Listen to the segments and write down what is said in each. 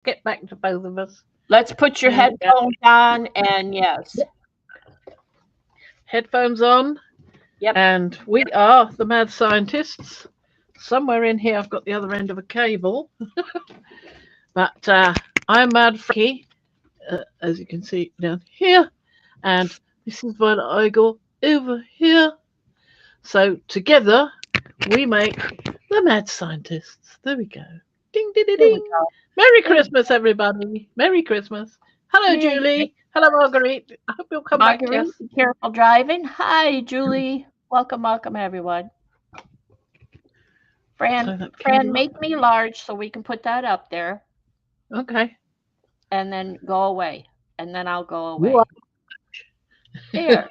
get back to both of us. Let's put your There we go. headphones on, and yes. Headphones on, Yep. and we are the mad scientists. Somewhere in here, I've got the other end of a cable, but I'm Mad Frankie, as you can see down here, and this is what I go over here. So together, we make the mad scientists. There we go. Ding, ding, ding, There we ding. go. Merry There we go. Christmas, everybody. Merry Christmas. Hello, Merry Julie. Hello, Marguerite. I hope you'll come back. Yes. Marguerite, be careful driving. Hi, Julie. Welcome, welcome, everyone. Fran, Turn that Fran, cable up. make me large so we can put that up there, Okay. and then go away, and then I'll go You are. away. There.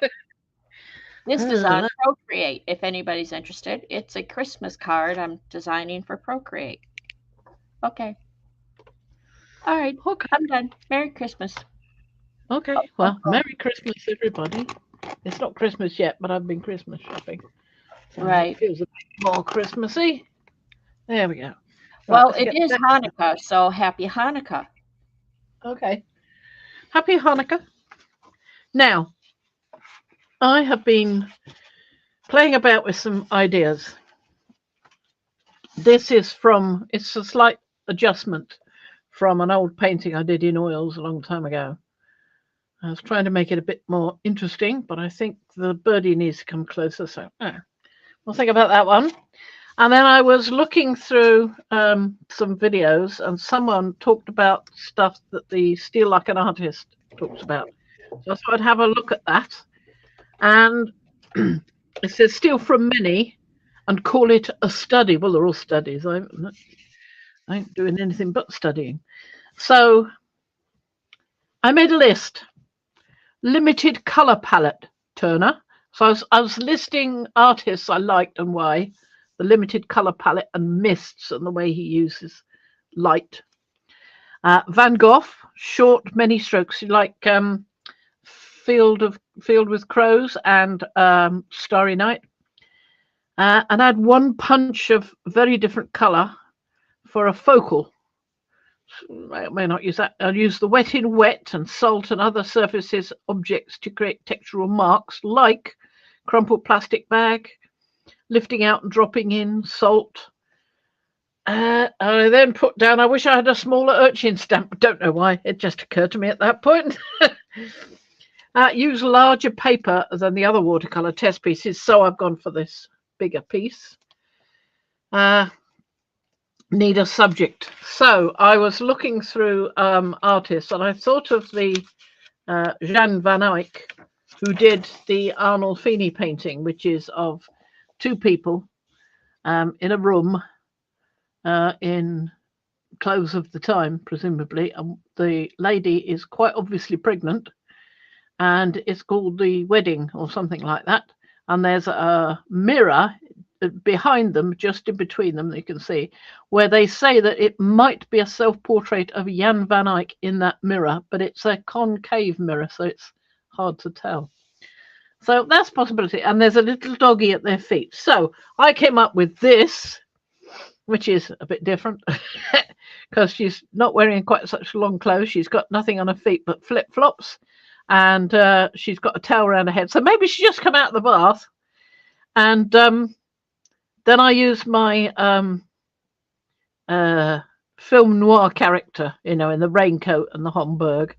This is on Uh, Procreate. If anybody's interested, it's a Christmas card I'm designing for Procreate. Okay. All right. okay. I'm done. Merry Christmas. Okay. Oh, oh, Well, oh. Merry Christmas, everybody. It's not Christmas yet, but I've been Christmas shopping. So it Right. feels a bit more Christmassy. There we go. Right, Well, let's it get is back. Hanukkah, so happy Hanukkah. Okay. Happy Hanukkah. Now, I have been playing about with some ideas. It's a slight adjustment from an old painting I did in oils a long time ago. I was trying to make it a bit more interesting, but I think the birdie needs to come closer. So we'll think about that one. And then I was looking through some videos, and someone talked about stuff that the Steal Like an Artist talks about. So I thought I'd have a look at that. And it says steal from many and call it a study. Well, they're all studies. I ain't doing anything but studying. So I made a list. Limited color palette, Turner. So I was listing artists I liked and why. The limited color palette and mists and the way he uses light. Van Gogh, short, many strokes. You like Field with Crows and Starry Night. And add one punch of very different color for a focal. I may not use that. I'll use the wet in wet and salt and other surfaces objects to create textural marks like crumpled plastic bag, lifting out and dropping in, salt. I then put down, I wish I had a smaller urchin stamp. Don't know why. It just occurred to me at that point. Use larger paper than the other watercolor test pieces, so I've gone for this bigger piece. Need a subject. So I was looking through artists, and I thought of the Jan van Eyck, who did the Arnolfini painting, which is of two people in a room in clothes of the time, presumably. And the lady is quite obviously pregnant, and it's called The Wedding or something like that. And there's a mirror behind them, just in between them, you can see, where they say that it might be a self-portrait of Jan van Eyck in that mirror, but it's a concave mirror, so it's hard to tell. So that's a possibility. And there's a little doggy at their feet. So I came up with this, which is a bit different because she's not wearing quite such long clothes. She's got nothing on her feet but flip-flops, and she's got a towel around her head. So maybe she just come out of the bath. And then I used my film noir character, in the raincoat and the Homburg.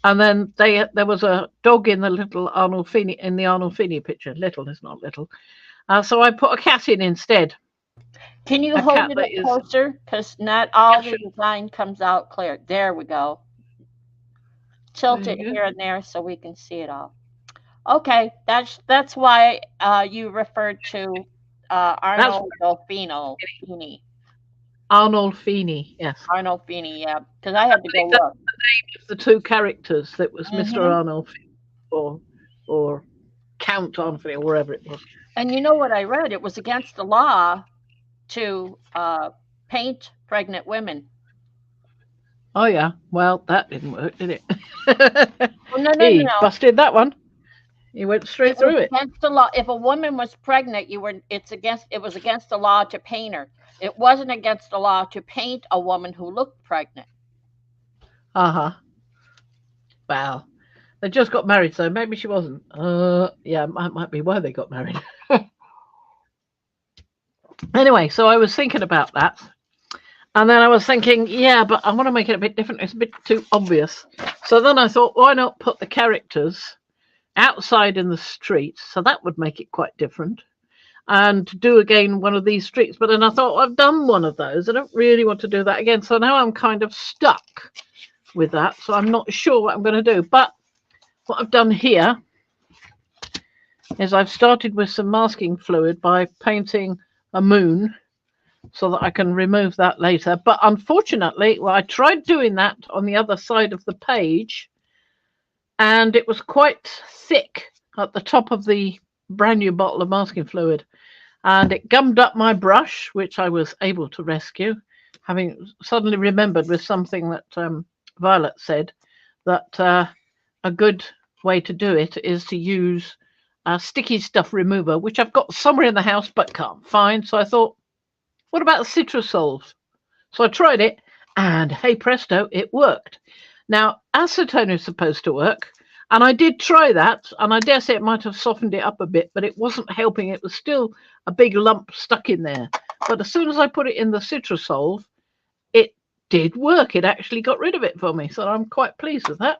And then there was a dog in the Arnolfini picture. Little is not little. So I put a cat in instead. Can you A hold cat it that up is. closer? Because not all Yeah, the sure. design comes out clear. There we go. There Tilt it you go. here and there so we can see it all. Okay, that's why you referred to That's Arnolfini. Arnolfini. Yes. Arnolfini, yeah. Because I had to go Believe that's look. the two characters. That was Mr. Hmm. Arnolfini or Count Arnolfini or wherever it was. And you know what I read? It was against the law to paint pregnant women. Oh yeah. Well, that didn't work, did it? Well, no, no, no, He no. busted that one. He went It straight was through it. against the law. If a woman was pregnant, it was against the law to paint her. It wasn't against the law to paint a woman who looked pregnant. Uh-huh. Well, they just got married, so maybe she wasn't. Yeah, might be why they got married. Anyway, so I was thinking about that. And then I was thinking, yeah, but I want to make it a bit different. It's a bit too obvious. So then I thought, why not put the characters outside in the streets? So that would make it quite different. And do again one of these streets. But then I thought, I've done one of those. I don't really want to do that again. So now I'm kind of stuck with that. So I'm not sure what I'm going to do. But what I've done here is I've started with some masking fluid by painting a moon so that I can remove that later. But unfortunately, well, I tried doing that on the other side of the page, and it was quite thick at the top of the brand new bottle of masking fluid, and it gummed up my brush, which I was able to rescue, having suddenly remembered with something that Violet said, that a good way to do it is to use a sticky stuff remover, which I've got somewhere in the house but can't find. So I thought, what about Citrusolves? So I tried it, and hey presto, it worked. Now, acetone is supposed to work, and I did try that, and I dare say it might have softened it up a bit, but it wasn't helping. It was still a big lump stuck in there. But as soon as I put it in the Citrusolve, it did work. It actually got rid of it for me, so I'm quite pleased with that.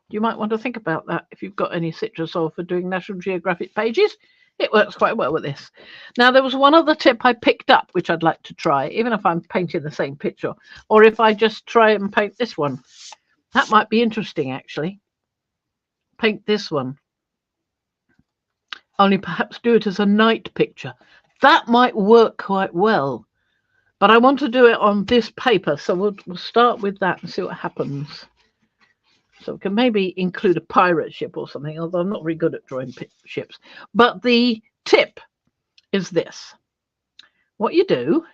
You might want to think about that if you've got any Citrusolve for doing National Geographic pages. It works quite well with this. Now, there was one other tip I picked up, which I'd like to try, even if I'm painting the same picture, or if I just try and paint this one. That might be interesting, actually. Paint this one. Only perhaps do it as a night picture. That might work quite well. But I want to do it on this paper, so we'll start with that and see what happens. So we can maybe include a pirate ship or something, although I'm not very good at drawing ships. But the tip is this. What you do,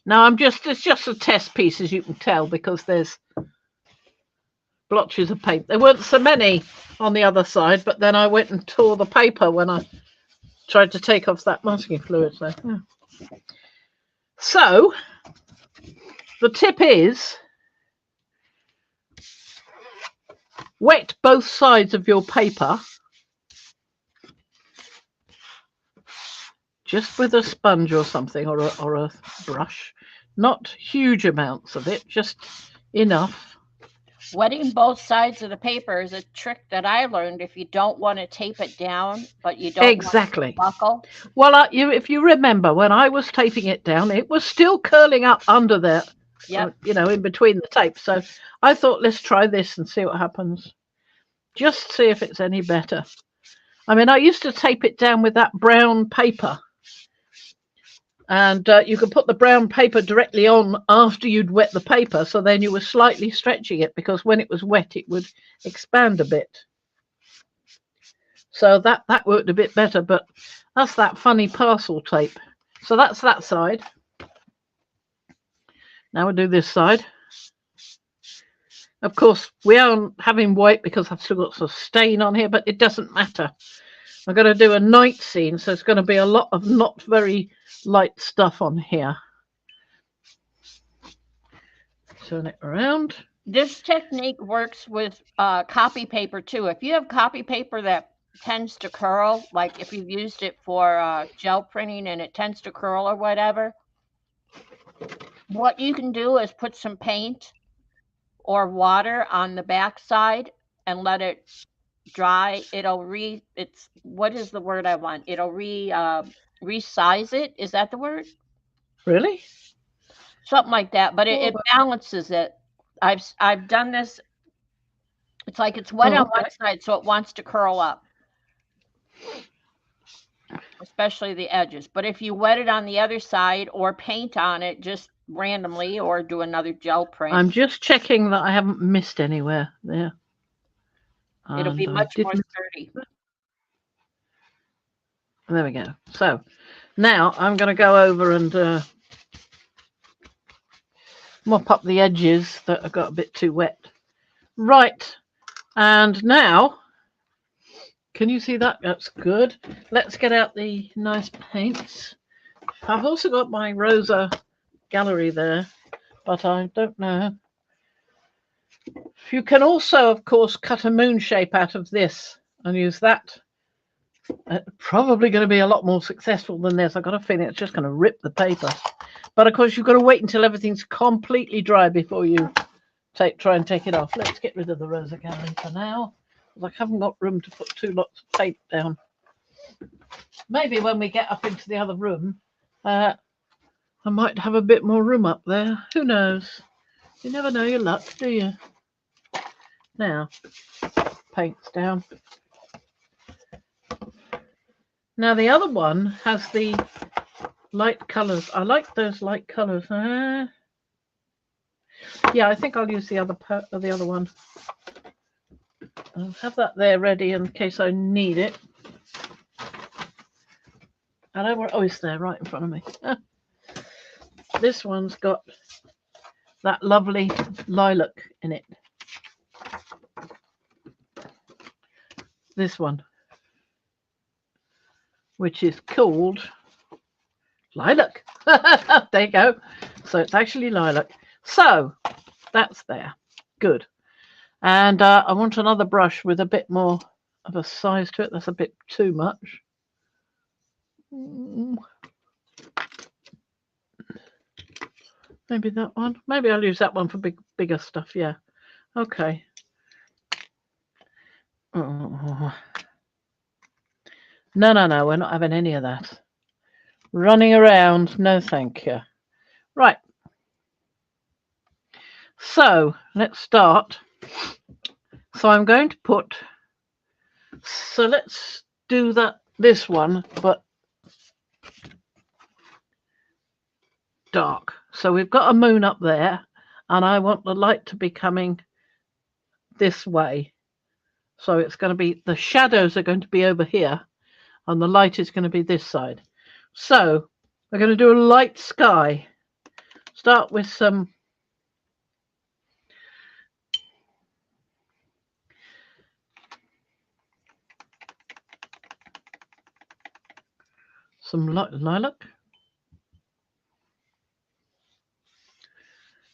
now it's just a test piece, as you can tell, because there's blotches of paint. There weren't so many on the other side, but then I went and tore the paper when I tried to take off that masking fluid. So the tip is, wet both sides of your paper just with a sponge or something, or a brush. Not huge amounts of it, just enough. Wetting both sides of the paper is a trick that I learned if you don't want to tape it down, but you don't Exactly want it to buckle. Well, if you remember, when I was taping it down, it was still curling up under there. Yep. In between the tape. So I thought, let's try this and see what happens. Just see if it's any better. I mean, I used to tape it down with that brown paper. And you could put the brown paper directly on after you'd wet the paper. So then you were slightly stretching it, because when it was wet, it would expand a bit. So that worked a bit better. But that's that funny parcel tape. So that's that side. Now we'll do this side. Of course, we aren't having white because I've still got some stain on here, but it doesn't matter. I'm going to do a night scene, so it's going to be a lot of not very light stuff on here. Turn it around. This technique works with copy paper too. If you have copy paper that tends to curl, like if you've used it for gel printing and it tends to curl or whatever, what you can do is put some paint or water on the back side and let it dry. It's what is the word I want? It'll resize it. Is that the word? Really? Something like that, but it balances it. I've done this. It's like it's wet on one side, so it wants to curl up, especially the edges. But if you wet it on the other side or paint on it just randomly or do another gel print. I'm just checking that I haven't missed anywhere there. It'll be much more sturdy. There we go. So now I'm going to go over and mop up the edges that have got a bit too wet. Right. And now, can you see that? That's good. Let's get out the nice paints. I've also got my Rosa gallery there, but I don't know. You can also, of course, cut a moon shape out of this and use that. Probably going to be a lot more successful than this. I've got a feeling it's just going to rip the paper. But of course, you've got to wait until everything's completely dry before you try and take it off. Let's get rid of the Rosa gallery for now, because I haven't got room to put 2 lots of paint down. Maybe when we get up into the other room, I might have a bit more room up there. Who knows? You never know your luck, do you? Now, paint's down. Now the other one has the light colours. I like those light colours. Yeah, I think I'll use the other one. I'll have that there ready in case I need it. Oh, it's there right in front of me. This one's got that lovely lilac in it. This one, which is called lilac. There you go. So it's actually lilac. So that's there. Good. And I want another brush with a bit more of a size to it. That's a bit too much. Maybe that one. Maybe I'll use that one for bigger stuff. Yeah. Okay. Oh. No, we're not having any of that. Running around, no thank you. Right. So let's start. So I'm going to put, so let's do this one, but dark. So we've got a moon up there, and I want the light to be coming this way. So it's going to be, the shadows are going to be over here, and the light is going to be this side. So we're going to do a light sky. Start with some lilac.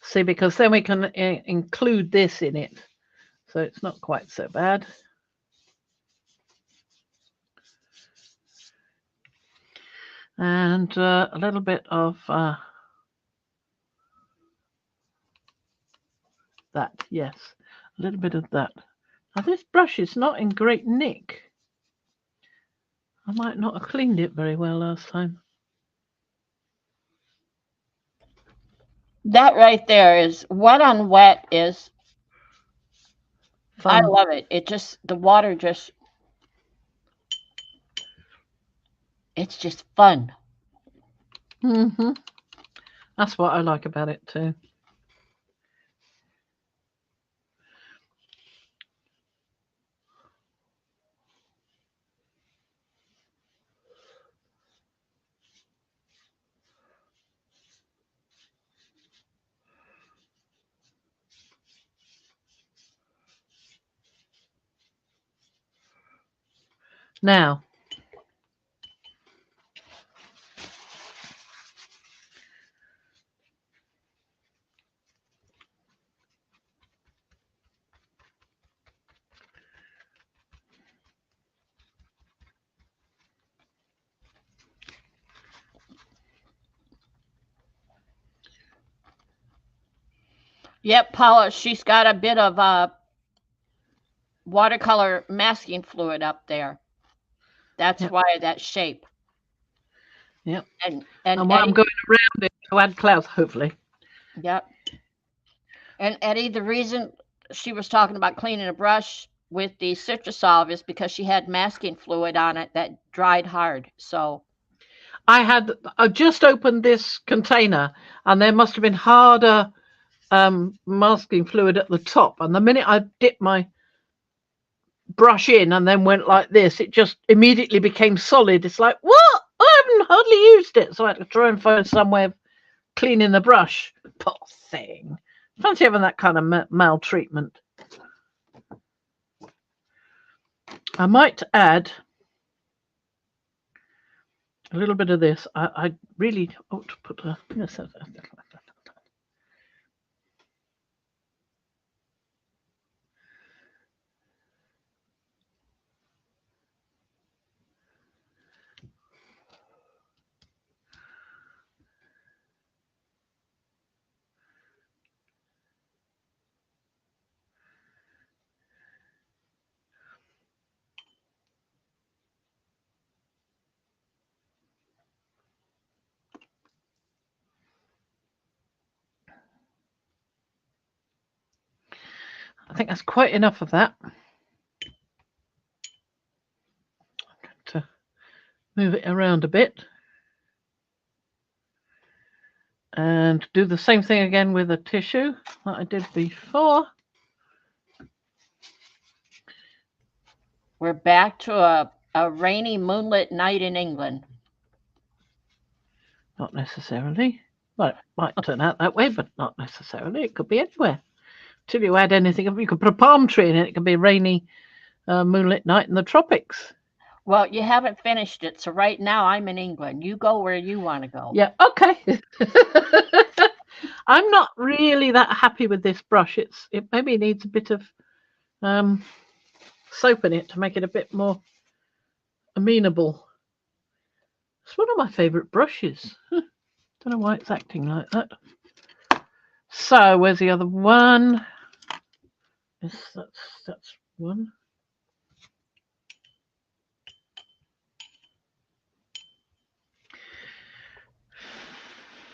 See, because then we can include this in it. So it's not quite so bad. And a little bit of that, yes. A little bit of that. Now this brush is not in great nick. I might not have cleaned it very well last time. That right there is wet on wet is fun. I love it. It just, the water just, it's just fun. Mm-hmm. That's what I like about it too. Now, yep, Paula, she's got a bit of watercolor masking fluid up there. That's why that shape. Yep. And while I'm going around it to add clouds, hopefully. Yep. And Eddie, the reason she was talking about cleaning a brush with the Citrusolve is because she had masking fluid on it that dried hard. So I just opened this container, and there must have been harder masking fluid at the top. And the minute I dipped my brush in and then went like this, it just immediately became solid. It's like, what? I haven't hardly used it. So I had to try and find some way of cleaning the brush. Poor thing. Fancy having that kind of maltreatment. I might add a little bit of this. I really ought to put a... I think that's quite enough of that. I'm going to move it around a bit. And do the same thing again with a tissue that I did before. We're back to a rainy moonlit night in England. Not necessarily. Well, it might turn out that way, but not necessarily. It could be anywhere. Till you add anything, you could put a palm tree in it. It could be a rainy moonlit night in the tropics. Well, you haven't finished it, so right now I'm in England. You go where you want to go. Yeah, okay. I'm not really that happy with this brush. It maybe needs a bit of soap in it to make it a bit more amenable. It's one of my favourite brushes. Don't know why it's acting like that. So where's the other one? Yes, that's one.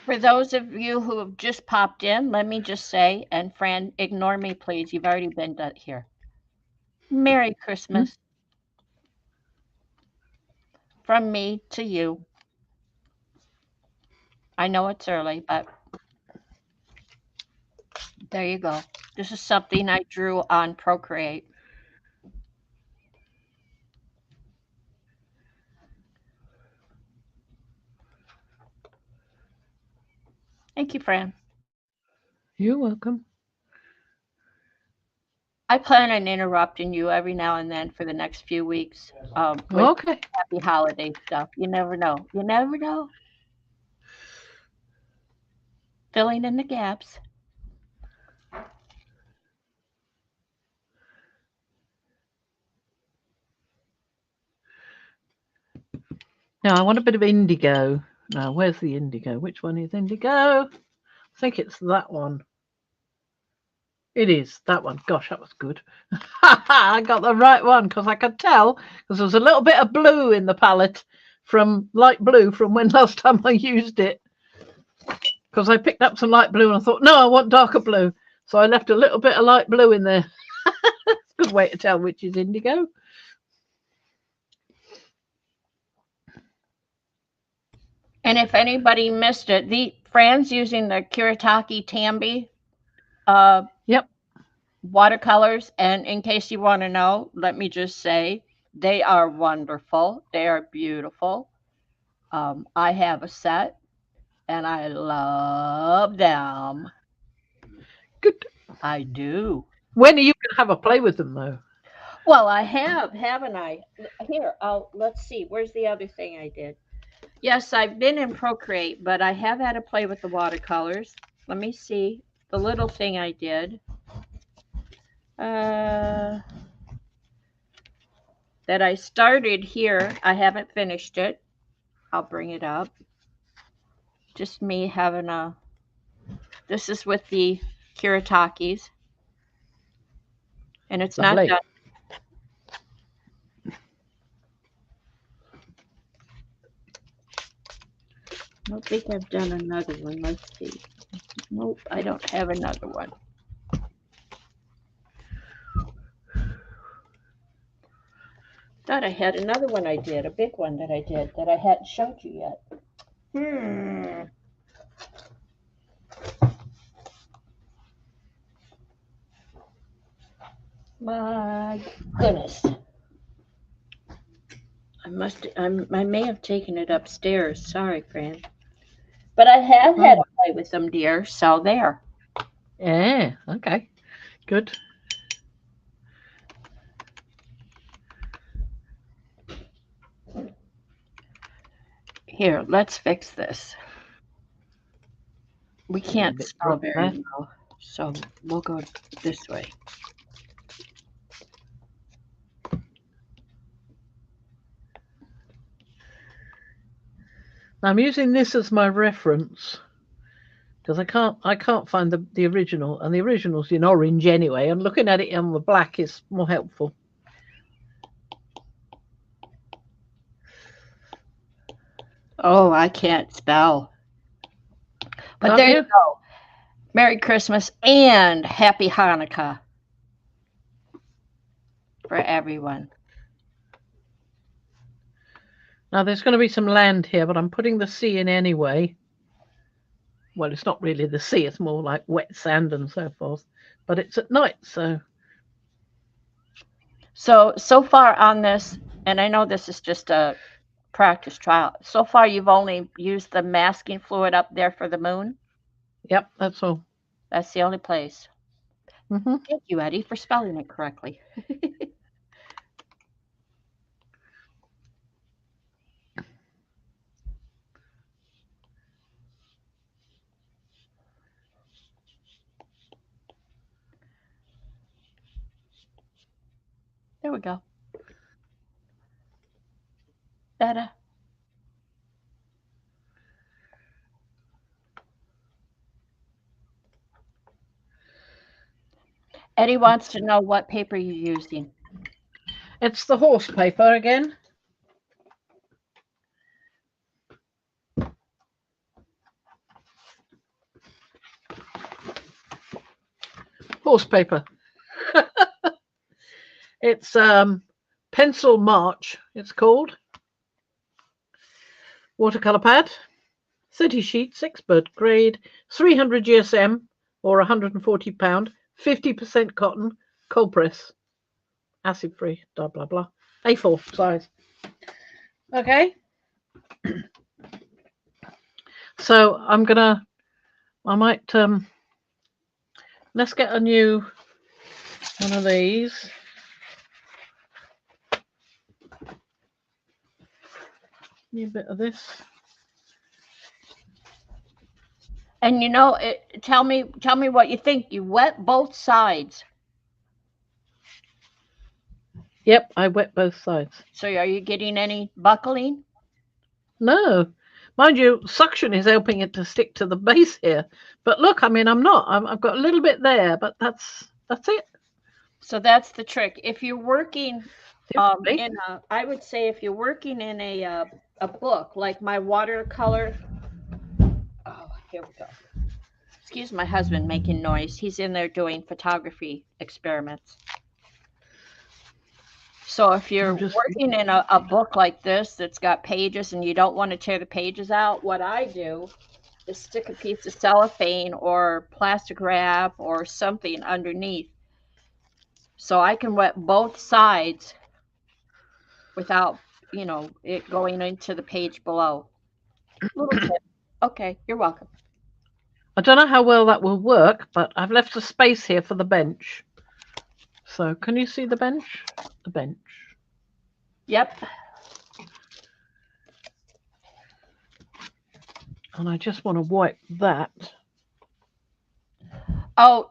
For those of you who have just popped in, let me just say, and Fran, ignore me, please. You've already been here. Merry Christmas. From me to you. I know it's early, but there you go. This is something I drew on Procreate. Thank you, Fran. You're welcome. I plan on interrupting you every now and then for the next few weeks. With Okay. happy holiday stuff. You never know. You never know. Filling in the gaps. Now I want a bit of indigo. Now where's the indigo? Which one is indigo? I think it's that one. It is that one. Gosh, that was good. I got the right one because I could tell because there was a little bit of blue in the palette from light blue from when last time I used it. Because I picked up some light blue and I thought, no, I want darker blue. So I left a little bit of light blue in there. Good way to tell which is indigo. And if anybody missed it, Fran's using the Kuretake Tambi Yep. watercolors. And in case you want to know, let me just say they are wonderful. They are beautiful. I have a set and I love them. Good. I do. When are you going to have a play with them, though? Well, I have, haven't I? Here, let's see. Where's the other thing I did? Yes, I've been in Procreate, but I have had to play with the watercolors. Let me see. The little thing I did. That I started here. I haven't finished it. I'll bring it up. Just me having a... This is with the Kuritakes. And it's Lovely. not done. I don't think I've done another one. Let's see. Nope, I don't have another one. Thought I had another one I did, a big one that I did that I hadn't showed you yet. My goodness. I may have taken it upstairs. Sorry, Fran. But I have had to play with them, dear. So there. Yeah, okay. Good. Here, let's fix this. We can't spell very well, so we'll go this way. I'm using this as my reference because I can't find the original, and the original's in orange anyway, and looking at it on the black is more helpful. Oh, I can't spell. But there you go. Merry Christmas and Happy Hanukkah. for everyone. Now there's going to be some land here, but I'm putting the sea in anyway. Well, it's not really the sea, it's more like wet sand and so forth. But it's at night, so. So far on this, and I know this is just a practice trial. So far, you've only used the masking fluid up there for the moon. Yep, that's all. That's the only place. Mm-hmm. Thank you, Eddie, for spelling it correctly. There we go. Better. Eddie wants to know what paper you're using. It's the horse paper again. Horse paper. It's Pencil March, it's called. Watercolour pad. 30 sheet, 6-bud grade, 300 GSM or £140, 50% cotton, cold press, acid free, blah blah blah. A4 size. Okay. So I might let's get a new one of these. New bit of this. And you know, tell me what you think. You wet both sides. Yep, I wet both sides. So are you getting any buckling? No. Mind you, suction is helping it to stick to the base here. But look, I mean, I've got a little bit there, but that's it. So that's the trick. If you're working I would say if you're working in a book like my watercolor. Oh, here we go. Excuse my husband making noise. He's in there doing photography experiments. So if you're working in a book like this that's got pages and you don't want to tear the pages out, what I do is stick a piece of cellophane or plastic wrap or something underneath so I can wet both sides without, it going into the page below. Little tip. Okay, you're welcome. I don't know how well that will work, but I've left a space here for the bench. So can you see the bench? The bench. Yep. And I just want to wipe that. Oh,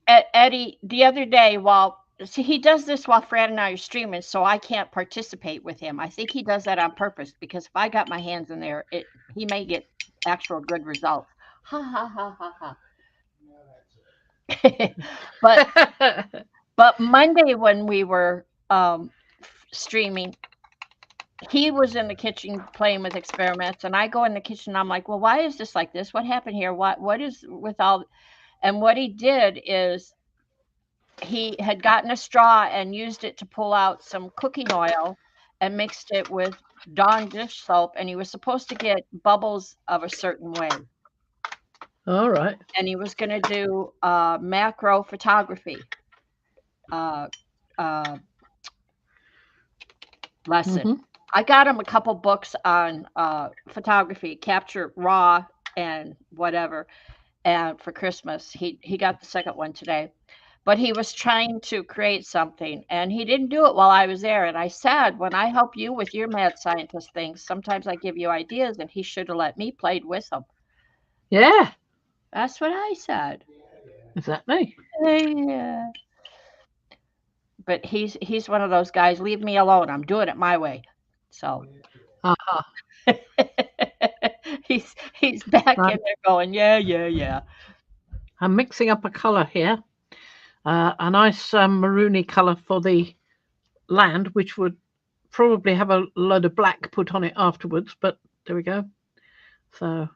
Eddie, the other day, he does this while Fran and I are streaming, so I can't participate with him. I think he does that on purpose because if I got my hands in there, he may get actual good results. Ha ha ha ha ha. But Monday when we were streaming, he was in the kitchen playing with experiments, and I go in the kitchen. And I'm like, well, why is this like this? What happened here? What is with all? And what he did is he had gotten a straw and used it to pull out some cooking oil and mixed it with Dawn dish soap, and he was supposed to get bubbles of a certain way. All right. And he was going to do macro photography lesson. Mm-hmm. I got him a couple books on photography, capture raw and whatever. And for Christmas, he got the second one today. But he was trying to create something, and he didn't do it while I was there. And I said, when I help you with your mad scientist things, sometimes I give you ideas, and he should have let me play with them. Yeah. That's what I said. Exactly. Yeah. But he's one of those guys, leave me alone. I'm doing it my way. So he's back in there going, yeah. I'm mixing up a colour here. A nice maroony colour for the land, which would probably have a load of black put on it afterwards, but there we go. So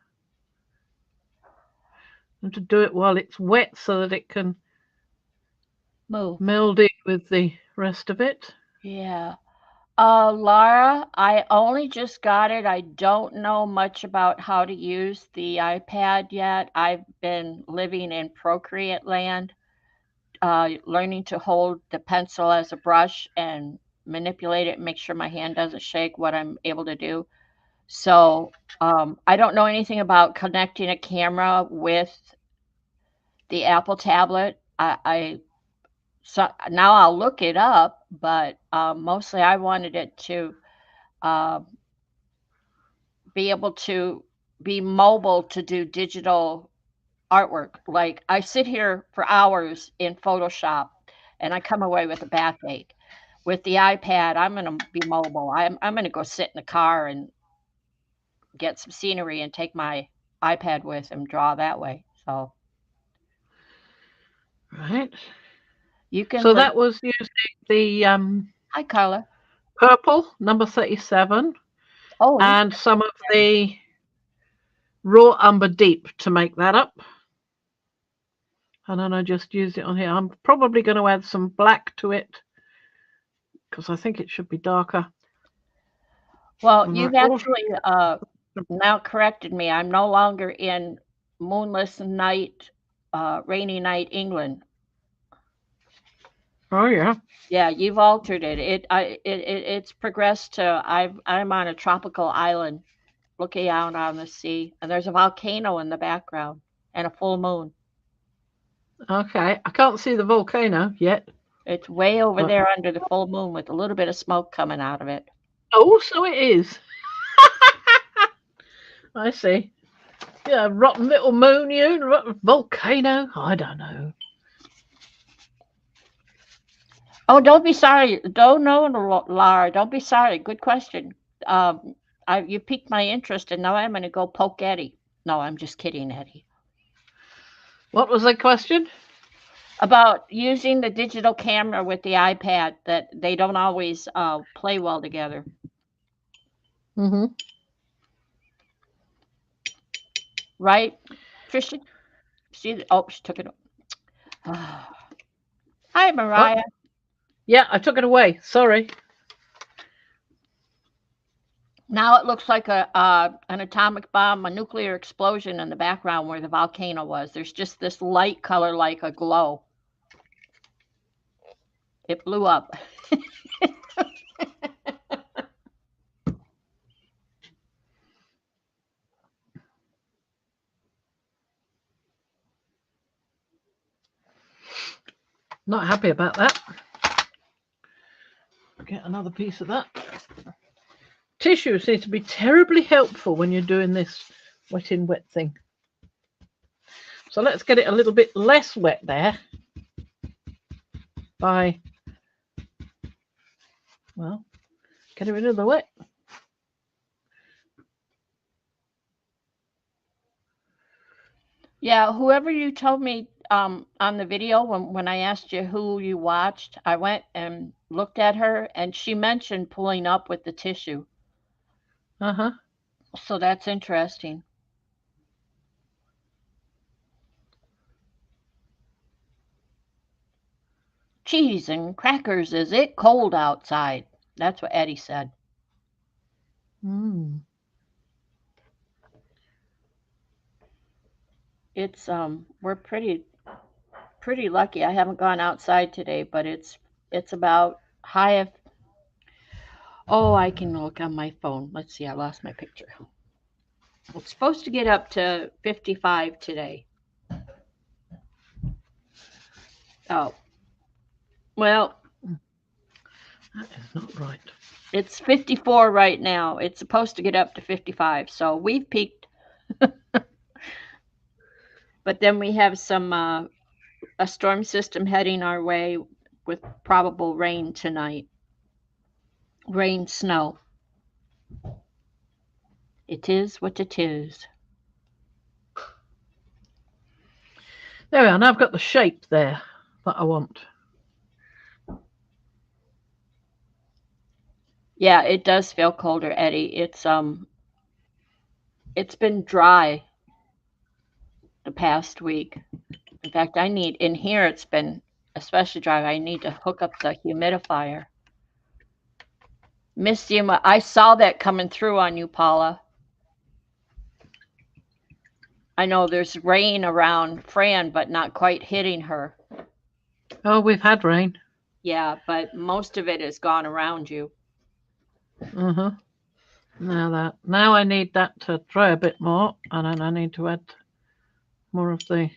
I have to do it while it's wet so that it can Move. Mildew with the rest of it. Yeah. Laura, I only just got it. I don't know much about how to use the iPad yet. I've been living in Procreate land, learning to hold the pencil as a brush and manipulate it and make sure my hand doesn't shake, what I'm able to do. So I don't know anything about connecting a camera with the Apple tablet. So now I'll look it up, but mostly I wanted it to uh, be able to be mobile to do digital artwork. Like I sit here for hours in Photoshop and I come away with a backache. With the iPad, I'm going to be mobile. I'm going to go sit in the car and get some scenery and take my iPad with and draw that way. So Right. you can So live. that was using the Hi, Carla. purple, number 37, Oh, you. and some of the raw umber deep to make that up. And then I just use it on here. I'm probably going to add some black to it because I think it should be darker. Well, And you've I also, actually now corrected me. I'm no longer in moonless night, rainy night England. oh yeah, Yeah, you've altered it. It's progressed to I'm on a tropical island looking out on the sea, and there's a volcano in the background and a full moon. okay. I can't see the volcano yet, It's way over but there under the full moon with a little bit of smoke coming out of it. oh, so it is. I see. Yeah, rotten little moon, you rotten volcano. I don't know. Oh, don't be sorry. Don't know, Laura. Don't be sorry. Good question. Um, you piqued my interest, and now I'm going to go poke Eddie. No, I'm just kidding, Eddie. What was the question? About using the digital camera with the iPad, that they don't always play well together. Mm-hmm. Right, Trisha? See, oh, she took it. Hi, What? Mariah. Yeah, I took it away. Sorry. Now it looks like an atomic bomb, a nuclear explosion in the background where the volcano was. There's just this light color like a glow. It blew up. Not happy about that. Get another piece of that. Tissue seems to be terribly helpful when you're doing this wet in wet thing. So let's get it a little bit less wet there by, well, getting rid of the wet. Yeah, whoever you told me on the video when I asked you who you watched, I went and looked at her and she mentioned pulling up with the tissue. Uh-huh. So that's interesting. Cheese and crackers, is it cold outside? That's what Eddie said. Mm. It's we're pretty lucky. I haven't gone outside today, but it's about high of. Oh, I can look on my phone. Let's see, I lost my picture. It's supposed to get up to 55 today. Oh, well, That is not right. it's 54 right now. It's supposed to get up to 55. So we've peaked. But then we have some a storm system heading our way with probable rain tonight. Rain, snow. It is what it is. There we are. Now I've got the shape there that I want. Yeah, it does feel colder, Eddie. It's been dry the past week. In fact, I need in here it's been especially dry. I need to hook up the humidifier. Misty, I saw that coming through on you, Paula. I know there's rain around Fran, but not quite hitting her. Oh, we've had rain. Yeah, but most of it has gone around you. Uh-huh. Now I need that to dry a bit more, and then I need to add more of the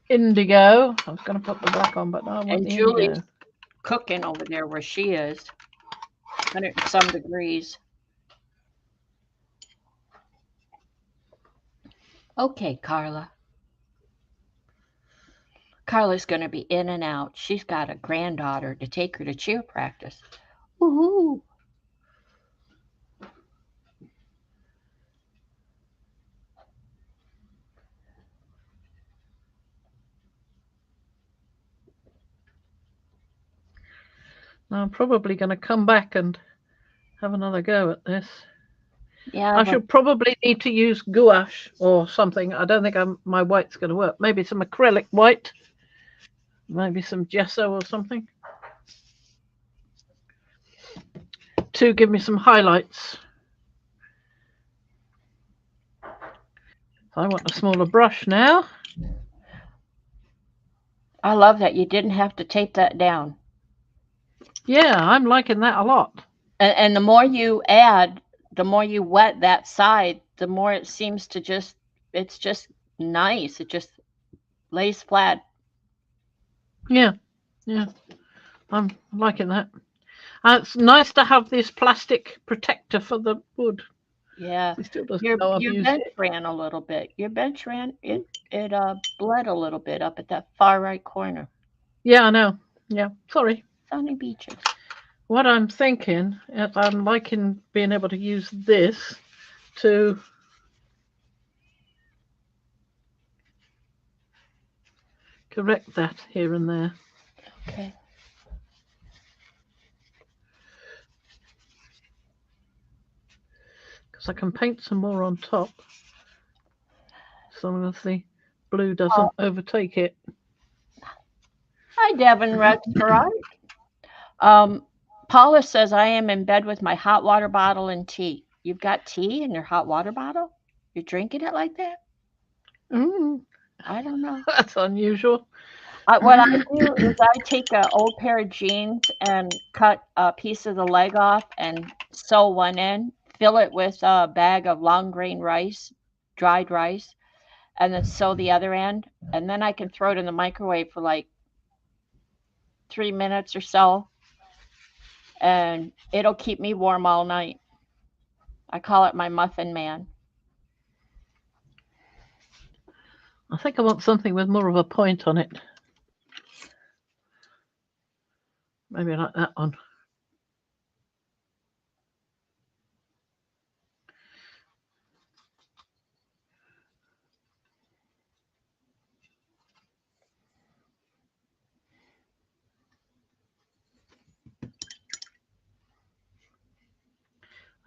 indigo. I was going to put the black on, but no, I want And the Julie's indigo. cooking over there where she is. 100 and some degrees. Okay, Carla. Carla's going to be in and out. She's got a granddaughter to take her to cheer practice. Woohoo! Now I'm probably going to come back and have another go at this. Yeah, I should probably need to use gouache or something. I don't think my white's going to work. Maybe some acrylic white. Maybe some gesso or something. To give me some highlights. I want a smaller brush now. I love that you didn't have to tape that down. Yeah, I'm liking that a lot. And the more you add, the more you wet that side, the more it seems to it's just nice. It just lays flat. Yeah. I'm liking that. It's nice to have this plastic protector for the wood. Yeah. He still doesn't Your know I've used bench it. ran a little bit. Your bench ran it bled a little bit up at that far right corner. Yeah, I know. Yeah, sorry. Sunny beaches. What I'm thinking is I'm liking being able to use this to correct that here and there. Okay. Because I can paint some more on top. Some of the blue doesn't overtake it. Hi, Devin Rex Ferrari. Paula says I am in bed with my hot water bottle and tea. You've got tea in your hot water bottle? You're drinking it like that? I don't know. That's unusual. What I do is I take an old pair of jeans and cut a piece of the leg off and sew one in, fill it with a bag of long grain rice, dried rice, and then sew the other end. And then I can throw it in the microwave for like 3 minutes or so. And it'll keep me warm all night. I call it my muffin man. I think I want something with more of a point on it. Maybe like that one.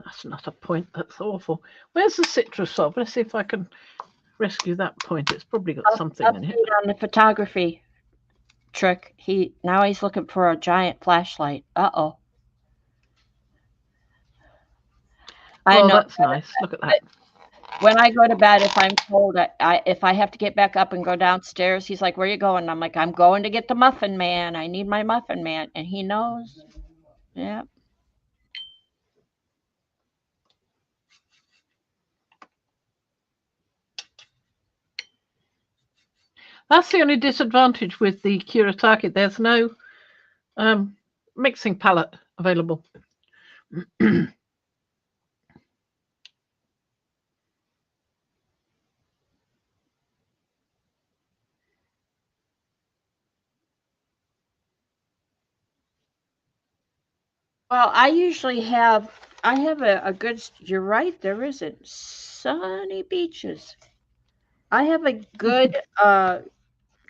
That's not a point. That's awful. Where's the citrus of? Let's see if I can rescue that point. It's probably got something in it. On the photography trick, now he's looking for a giant flashlight. Uh-oh. I know. That's nice. Look at that. When I go to bed, if I'm cold, if I have to get back up and go downstairs, he's like, "Where are you going?" And I'm like, "I'm going to get the muffin man. I need my muffin man," and he knows. Yeah. That's the only disadvantage with the Kuretake. There's no mixing palette available. Well, I usually have. I have a good. You're right. There isn't sunny beaches. I have a good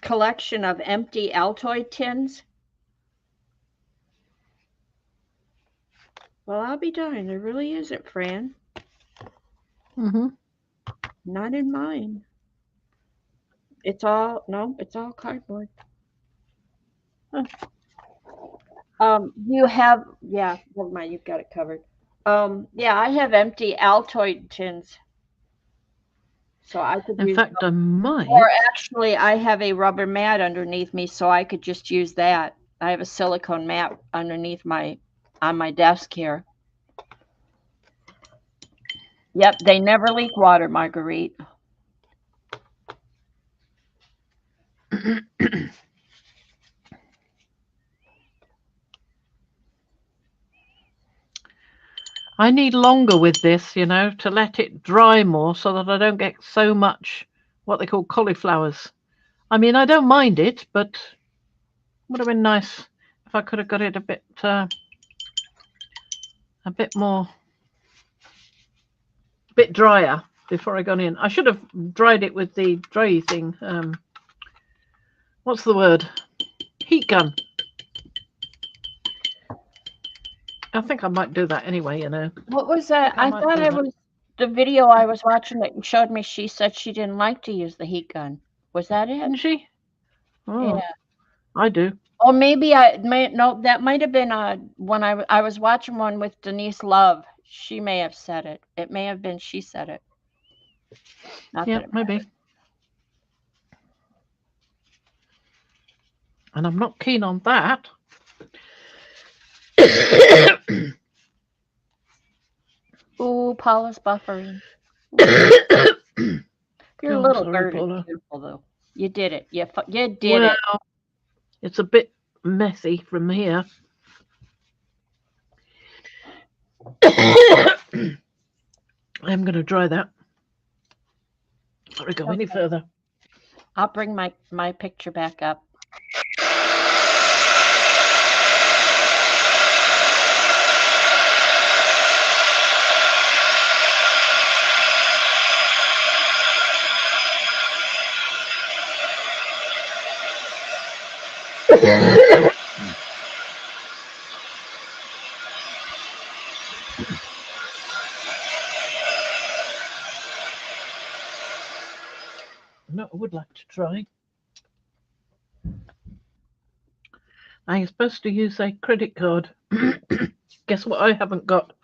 collection of empty Altoid tins. Well, I'll be darned. There really isn't, Fran. Mm-hmm. Not in mine. It's all cardboard. You have, yeah, never mind, you've got it covered. Yeah, I have empty Altoid tins, so I could In use fact, I those. might. Or actually, I have a rubber mat underneath me, so I could just use that. I have a silicone mat underneath on my desk here. Yep, they never leak water, Marguerite. I need longer with this, you know, to let it dry more so that I don't get so much what they call cauliflowers. I mean, I don't mind it, but would have been nice if I could have got it a bit more, a bit drier before I got in. I should have dried it with the dry thing. What's the word? Heat gun. I think I might do that anyway, you know. What was that? I I might thought do I that. was the video I was watching that you showed me. She said she didn't like to use the heat gun. Was that it? Didn't she? Oh, Yeah. I do. Or maybe I may no. That might have been when I was watching one with Denise Love. She may have said it. It may have been she said it. Not Yeah, that it maybe. And I'm not keen on that. Ooh, Paula's buffering. Your Oh, little sorry, bird is Paula. beautiful, though. You did it. You did Well, it. it's a bit messy from here. I'm going to dry that before I go any Okay. further. I'll bring my picture back up. No, I would like to try. I'm supposed to use a credit card. Guess what I haven't got?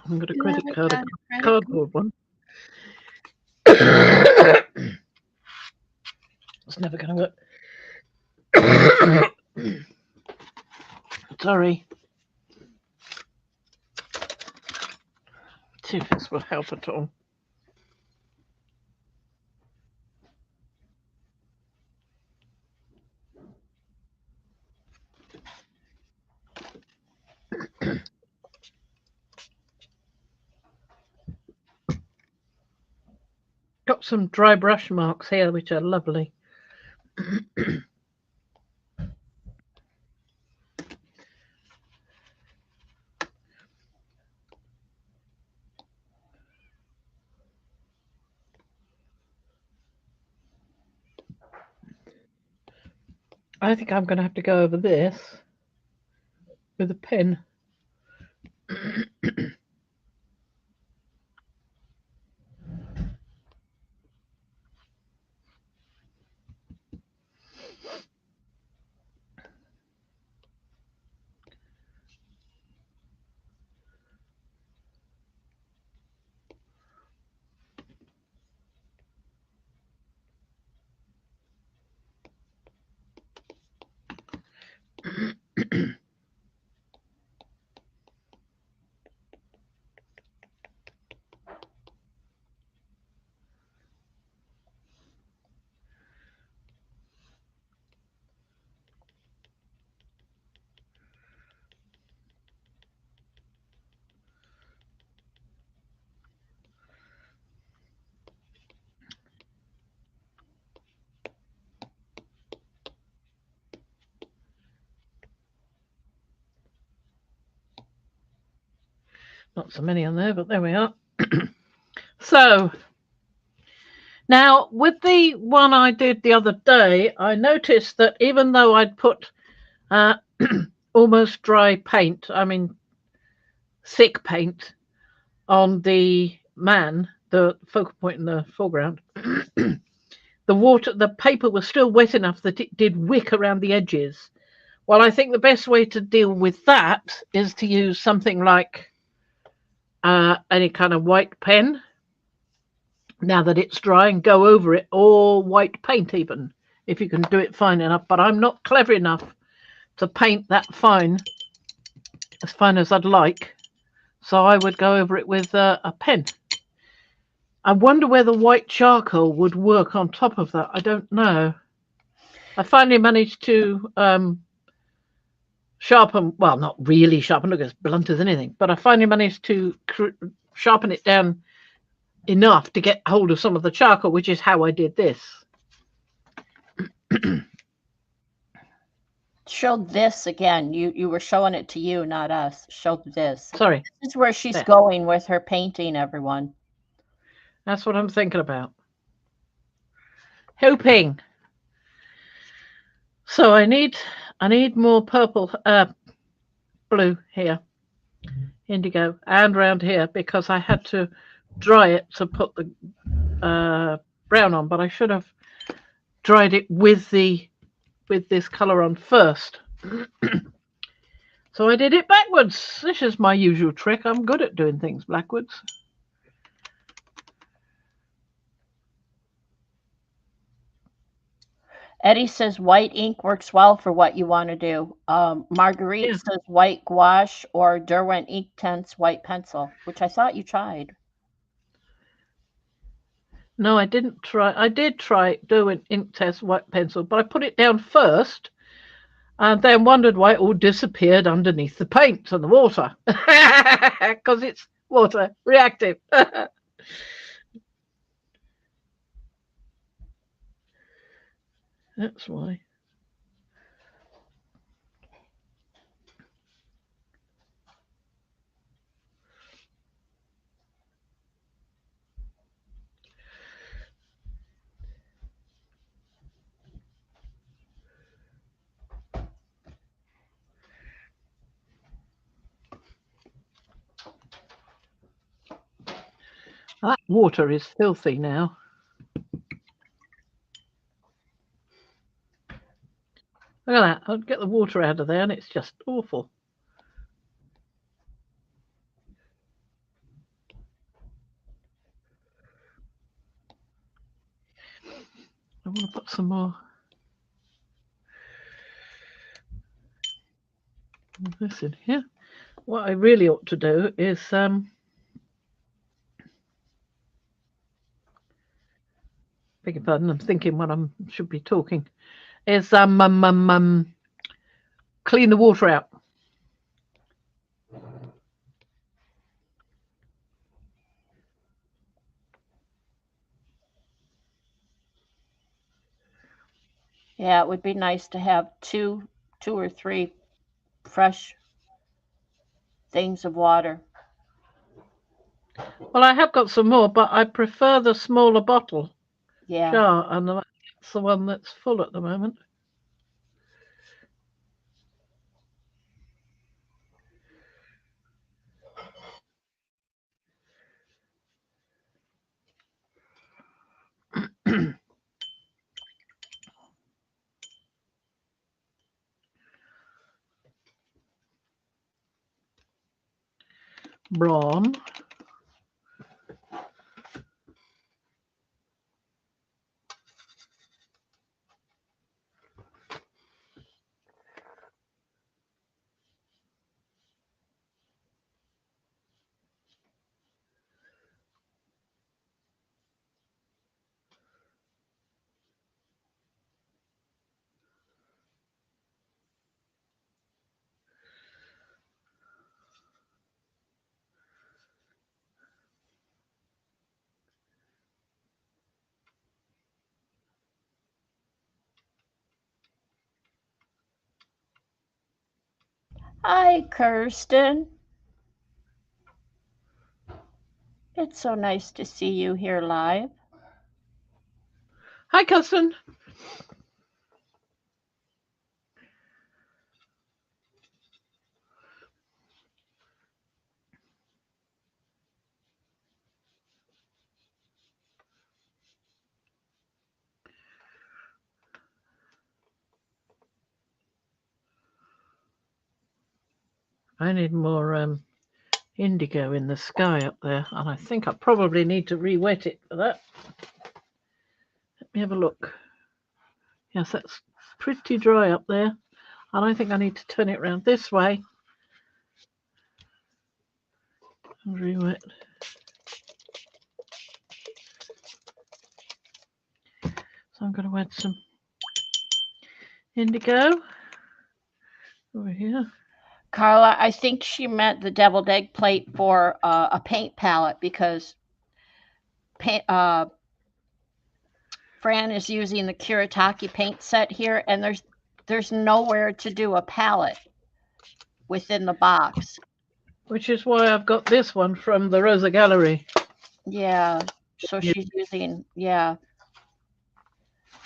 I haven't got a You credit haven't card, a got a credit card? cardboard one. It's never going to work. Sorry. See if this will help at all. Got some dry brush marks here, which are lovely. I think I'm going to have to go over this with a pen. Not so many on there, but there we are. So now with the one I did the other day, I noticed that even though I'd put almost dry paint, I mean thick paint, on the man, the focal point in the foreground, the paper was still wet enough that it did wick around the edges. Well, I think the best way to deal with that is to use something like any kind of white pen. Now that it's dry, and go over it, or white paint even, if you can do it fine enough. But I'm not clever enough to paint that fine, as fine as I'd like. So I would go over it with a pen. I wonder whether white charcoal would work on top of that. I don't know. I finally managed to sharpen, well, not really sharpen, look as blunt as anything, but I finally managed to sharpen it down enough to get hold of some of the charcoal, which is how I did this. Show this again. You were showing it to you, not us. Show this. Sorry. This is where she's going with her painting, everyone. That's what I'm thinking about. Hoping. So I need more purple, blue here, indigo, and round here, because I had to dry it to put the brown on, but I should have dried it with this color on first. So I did it backwards. This is my usual trick. I'm good at doing things backwards. Eddie says white ink works well for what you want to do. Marguerite says white gouache or Derwent ink tints white pencil, which I thought you tried. No, I didn't try. I did try Derwent ink test white pencil, but I put it down first and then wondered why it all disappeared underneath the paint and the water, because it's water reactive. That's why. That water is filthy now. Look at that. I'll get the water out of there and it's just awful. I want to put some more of this in here. What I really ought to do is beg your pardon, I'm thinking when I should be talking, is clean the water out. Yeah, it would be nice to have two or three fresh things of water. Well, I have got some more, but I prefer the smaller bottle jar, and that's the one that's full at the moment. Brown. Hi, Kirsten. It's so nice to see you here live. Hi, Kirsten. I need more indigo in the sky up there, and I think I probably need to re-wet it for that. Let me have a look. Yes, that's pretty dry up there, and I think I need to turn it around this way and re-wet. So I'm going to add some indigo over here. Carla, I think she meant the deviled egg plate for a paint palette because Fran is using the Kuretake paint set here, and there's nowhere to do a palette within the box. Which is why I've got this one from the Rosa Gallery. Yeah, so she's using, yeah.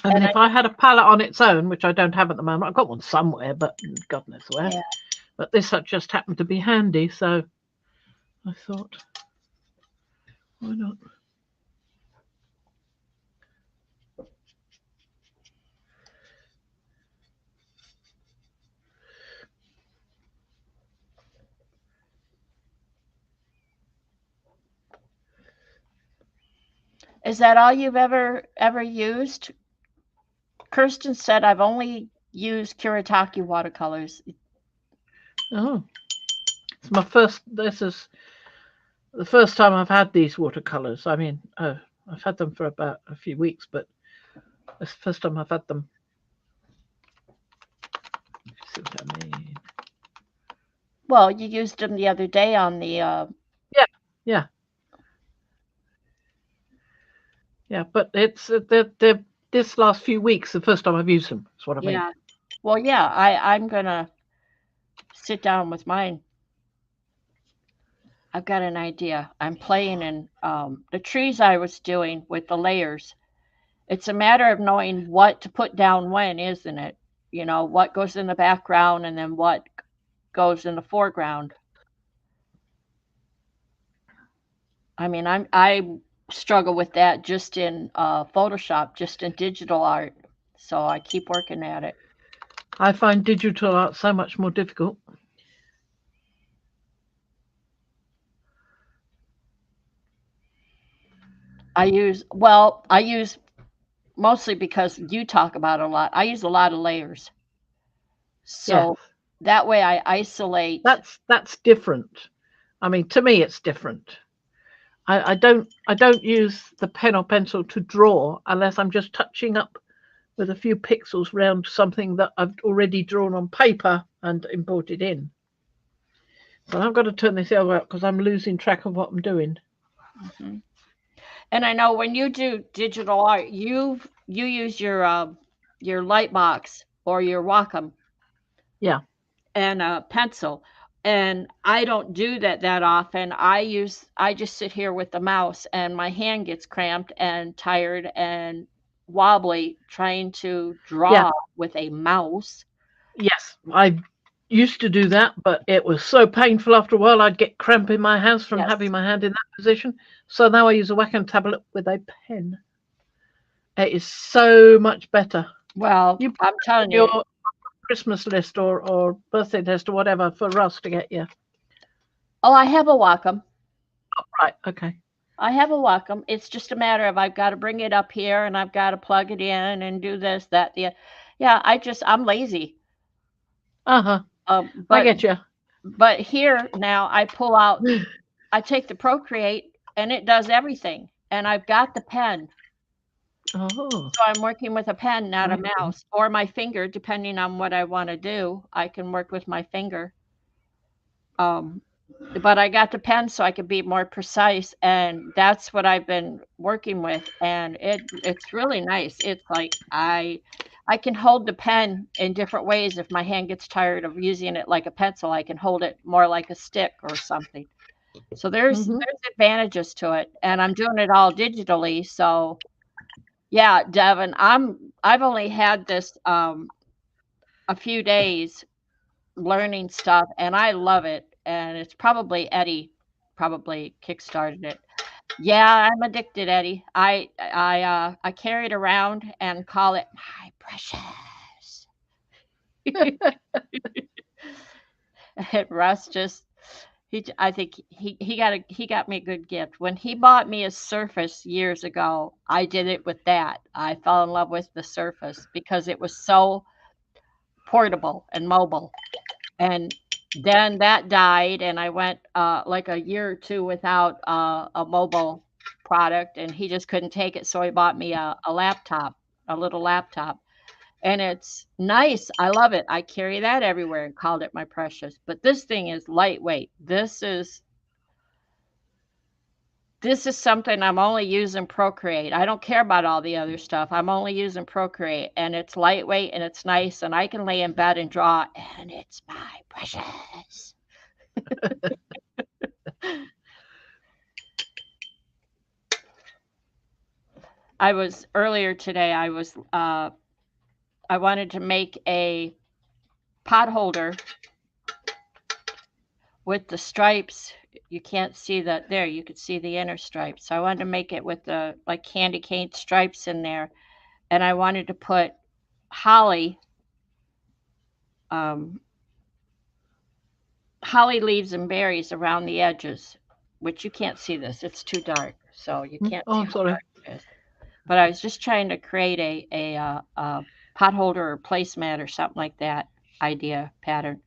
And if I had a palette on its own, which I don't have at the moment, I've got one somewhere, but God knows where. Yeah. But this just happened to be handy, so I thought, why not? Is that all you've ever used? Kirsten said I've only used Kuretake watercolors. Oh, it's my first. This is the first time I've had these watercolors. I mean, I've had them for about a few weeks, but it's the first time I've had them. See what I mean? Well, you used them the other day on the. Yeah. But it's they're this last few weeks the first time I've used them. That's what I mean. Yeah. Well, yeah. I'm gonna sit down with mine. I've got an idea. I'm playing in the trees I was doing with the layers. It's a matter of knowing what to put down when, isn't it? You know, what goes in the background and then what goes in the foreground. I mean, I struggle with that just in Photoshop, just in digital art. So I keep working at it. I find digital art so much more difficult. I use mostly because you talk about it a lot. I use a lot of layers. So that way I isolate. That's different. I mean, to me, it's different. I don't use the pen or pencil to draw unless I'm just touching up with a few pixels round something that I've already drawn on paper and imported in. So I've got to turn this over because I'm losing track of what I'm doing. Mm-hmm. And I know when you do digital art, you use your light box or your Wacom. Yeah. And a pencil. And I don't do that often. I just sit here with the mouse and my hand gets cramped and tired and wobbly trying to draw with a mouse. Yes, I used to do that, but it was so painful after a while. I'd get cramp in my hands from having my hand in that position. So now I use a Wacom tablet with a pen. It is so much better. Well, I'm telling you, your Christmas list or birthday list or whatever for Russ to get you. Oh, I have a Wacom. Oh, right, okay. I have a Wacom. It's just a matter of I've got to bring it up here and I've got to plug it in and do this, that, the. Yeah, I'm lazy. But I get you. But here now I pull out, I take the Procreate and it does everything. And I've got the pen. Oh. So I'm working with a pen, not a mouse, or my finger, depending on what I want to do. I can work with my finger. But I got the pen so I could be more precise, and that's what I've been working with. And it's really nice. It's like I can hold the pen in different ways. If my hand gets tired of using it like a pencil, I can hold it more like a stick or something. So there's advantages to it, and I'm doing it all digitally. So yeah, Devin, I've only had this a few days learning stuff, and I love it. And it's probably Eddie probably kickstarted it. Yeah, I'm addicted, Eddie. I carry it around and call it my precious. And Russ just I think he got me a good gift. When he bought me a Surface years ago, I did it with that. I fell in love with the Surface because it was so portable and mobile. And then that died, and I went like a year or two without a mobile product, and he just couldn't take it, so he bought me a laptop, a little laptop. And it's nice. I love it. I carry that everywhere and called it my precious. But this thing is lightweight. This is something I'm only using Procreate. I don't care about all the other stuff. I'm only using Procreate, and it's lightweight and it's nice, and I can lay in bed and draw, and it's my precious. I was earlier today, I wanted to make a pot holder with the stripes. You can't see that there. You could see the inner stripes. So I wanted to make it with the like candy cane stripes in there, and I wanted to put holly, um, holly leaves and berries around the edges, which you can't see this. It's too dark, so you can't see Oh, how sorry. dark it is. But I was just trying to create a pot holder or placemat or something like that idea pattern,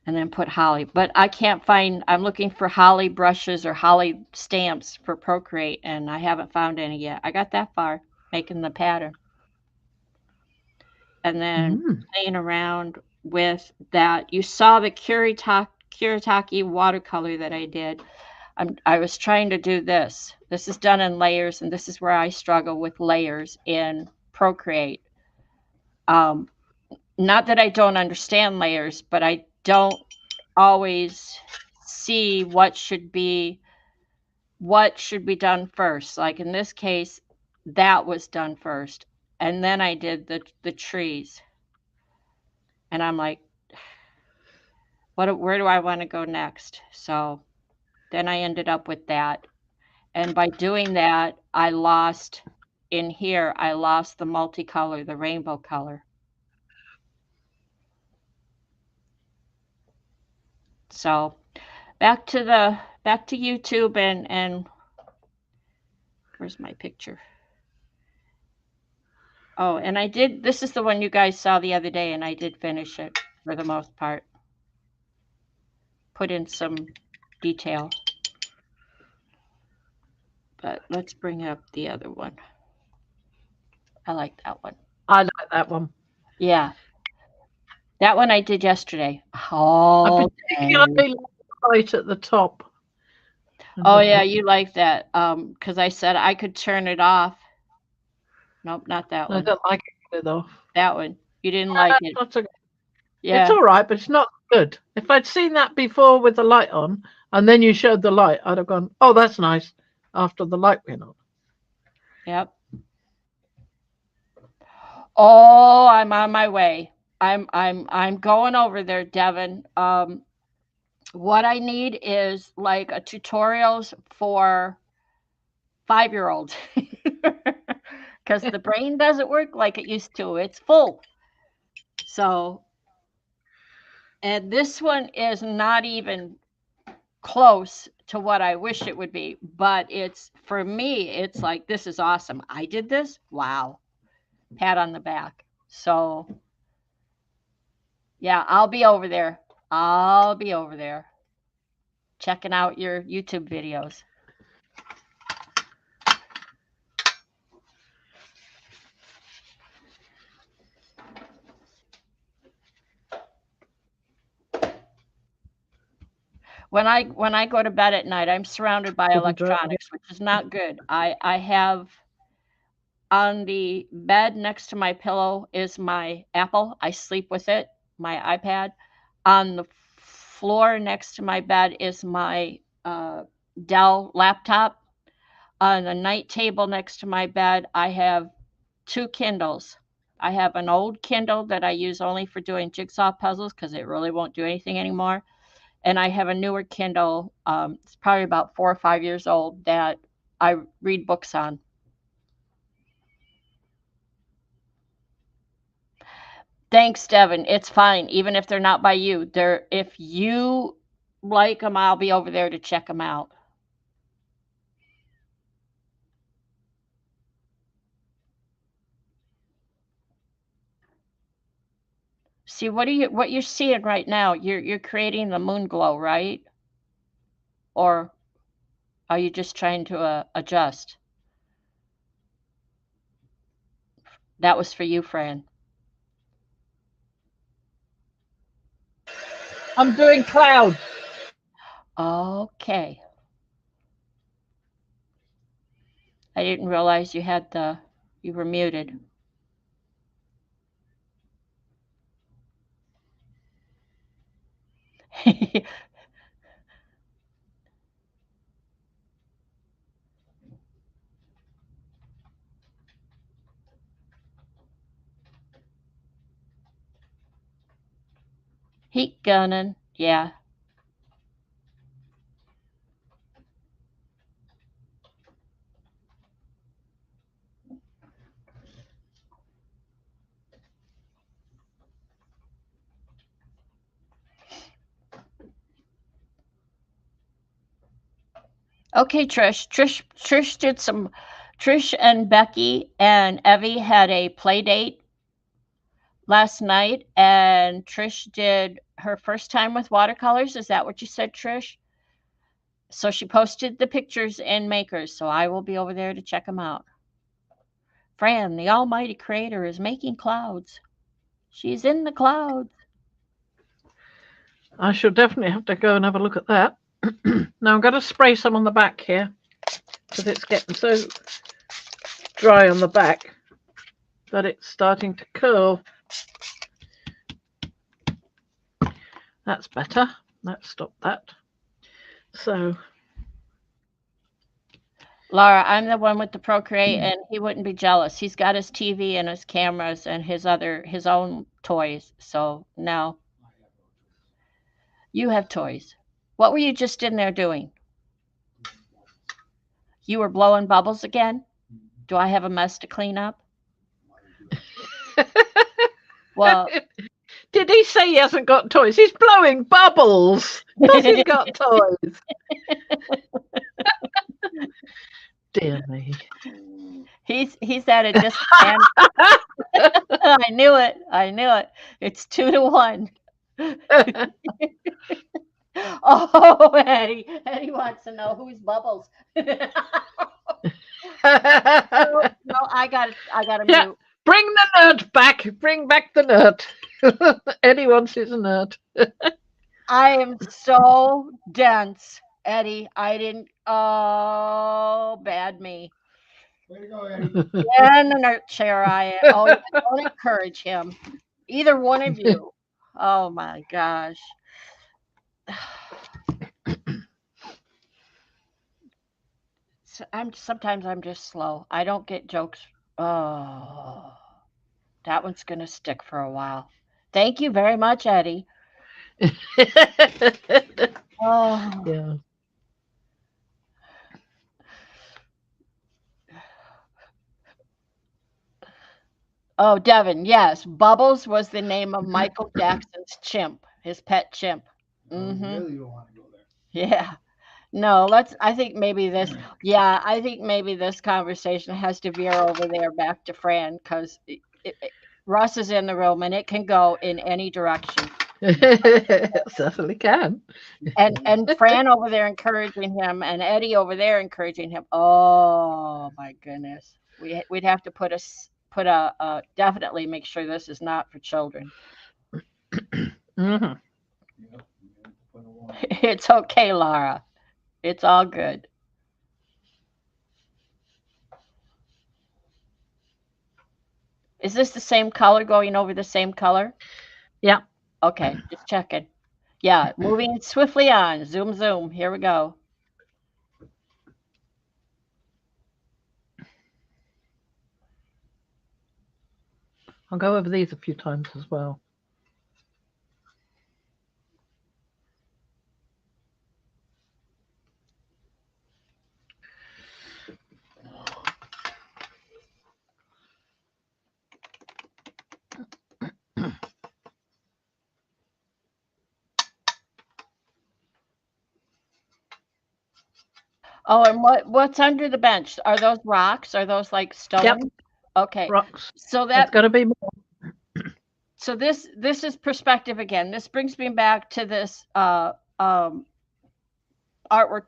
and then put holly. But I can't find. I'm looking for holly brushes or holly stamps for Procreate, and I haven't found any yet. I got that far making the pattern, and then playing around with that. You saw the Kuretake watercolor that I did. I was trying to do this. This is done in layers, and this is where I struggle with layers in Procreate. Not that I don't understand layers, but I don't always see what should be done first. Like in this case, that was done first, and then I did the trees. And I'm like, where do I want to go next? So then I ended up with that. And by doing that, I lost the multicolor, the rainbow color. So back to YouTube and where's my picture? Oh, and this is the one you guys saw the other day, and I did finish it for the most part. Put in some detail. But let's bring up the other one. I like that one. I like that one. Yeah. That one I did yesterday. Oh, I particularly like the light at the top. oh yeah, you like that. Because I said I could turn it off. Nope, not that I one. don't like it though. That one. You didn't like it. It's Yeah. all right, but it's not good. If I'd seen that before with the light on, and then you showed the light, I'd have gone, "Oh, that's nice." After the light went on. Yep. Oh, I'm on my way. I'm going over there, Devin. What I need is like a tutorials for 5-year-olds. Because the brain doesn't work like it used to. It's full. So, and this one is not even close to what I wish it would be, but for me, it's like, this is awesome. I did this. Wow. Pat on the back. So, yeah, I'll be over there. Checking out your YouTube videos. When I go to bed at night, I'm surrounded by electronics, which is not good. I have on the bed next to my pillow is my Apple. I sleep with it, my iPad. On the floor next to my bed is my Dell laptop. On the night table next to my bed, I have 2 Kindles. I have an old Kindle that I use only for doing jigsaw puzzles because it really won't do anything anymore. And I have a newer Kindle. It's probably about 4 or 5 years old that I read books on. Thanks, Devin. It's fine, even if they're not by you. If you like them, I'll be over there to check them out. See, what you're seeing right now, you're creating the moon glow, right? Or are you just trying to adjust? That was for you, Fran. I'm doing clouds. Okay. I didn't realize you were muted. Heat gunning. Yeah. Okay, Trish. Trish and Becky and Evie had a play date last night, and Trish did her first time with watercolors. Is that what you said, Trish? So she posted the pictures in Makers, so I will be over there to check them out. Fran, the almighty creator, is making clouds. She's in the clouds. I shall definitely have to go and have a look at that. Now I'm going to spray some on the back here because it's getting so dry on the back that it's starting to curl. That's better. Let's stop that. So, Laura, I'm the one with the Procreate, and he wouldn't be jealous. He's got his TV and his cameras and his own toys. So no, you have toys. What were you just in there doing? You were blowing bubbles again? Do I have a mess to clean up? Well, did he say he hasn't got toys? He's blowing bubbles. Does he's got toys? Dear me. he's at a disadvantage. I knew it. I knew it. It's 2-1. Oh, Eddie. Eddie wants to know who's Bubbles. No, I got to Yeah. mute. Bring the nerd back. Bring back the nerd. Eddie wants his nerd. I am so dense, Eddie. I didn't. Oh, bad me. Way to go, Eddie. Yeah, in the nerd chair I am. Oh, yeah, don't encourage him. Either one of you. Oh my gosh. Sometimes I'm just slow. I don't get jokes. Oh, that one's gonna stick for a while. Thank you very much, Eddie. Oh, Yeah. oh, Devin. Yes, Bubbles was the name of Michael Jackson's chimp, his pet chimp. You Hmm. really don't want to go there. Yeah. No, I think maybe this. Yeah, I think maybe this conversation has to veer over there back to Fran because Russ is in the room and it can go in any direction. Certainly can. And Fran over there encouraging him, and Eddie over there encouraging him. Oh my goodness, we'd have to put a definitely make sure this is not for children. Hmm. Yep. Put a warning. It's okay, Laura. It's all good. Is this the same color going over the same color? Yeah. Okay, just checking. Yeah, moving swiftly on. Zoom, zoom. Here we go. I'll go over these a few times as well. Oh, and what's under the bench? Are those rocks? Are those like stone? Okay. Rocks. So There's that got to be more. so this is perspective again. This brings me back to this artwork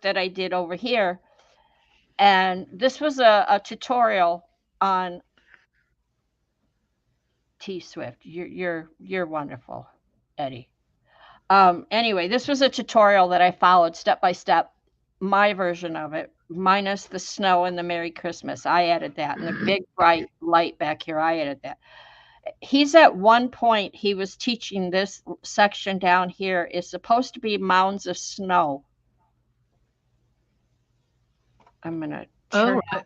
that I did over here. And this was a tutorial on T Swift. You're wonderful, Eddie. Anyway, this was a tutorial that I followed step by step, my version of it, minus the snow and the Merry Christmas. I added that. And the big bright light back here, I added that. He's at one point, he was teaching this section down here is supposed to be mounds of snow. I'm gonna turn Right.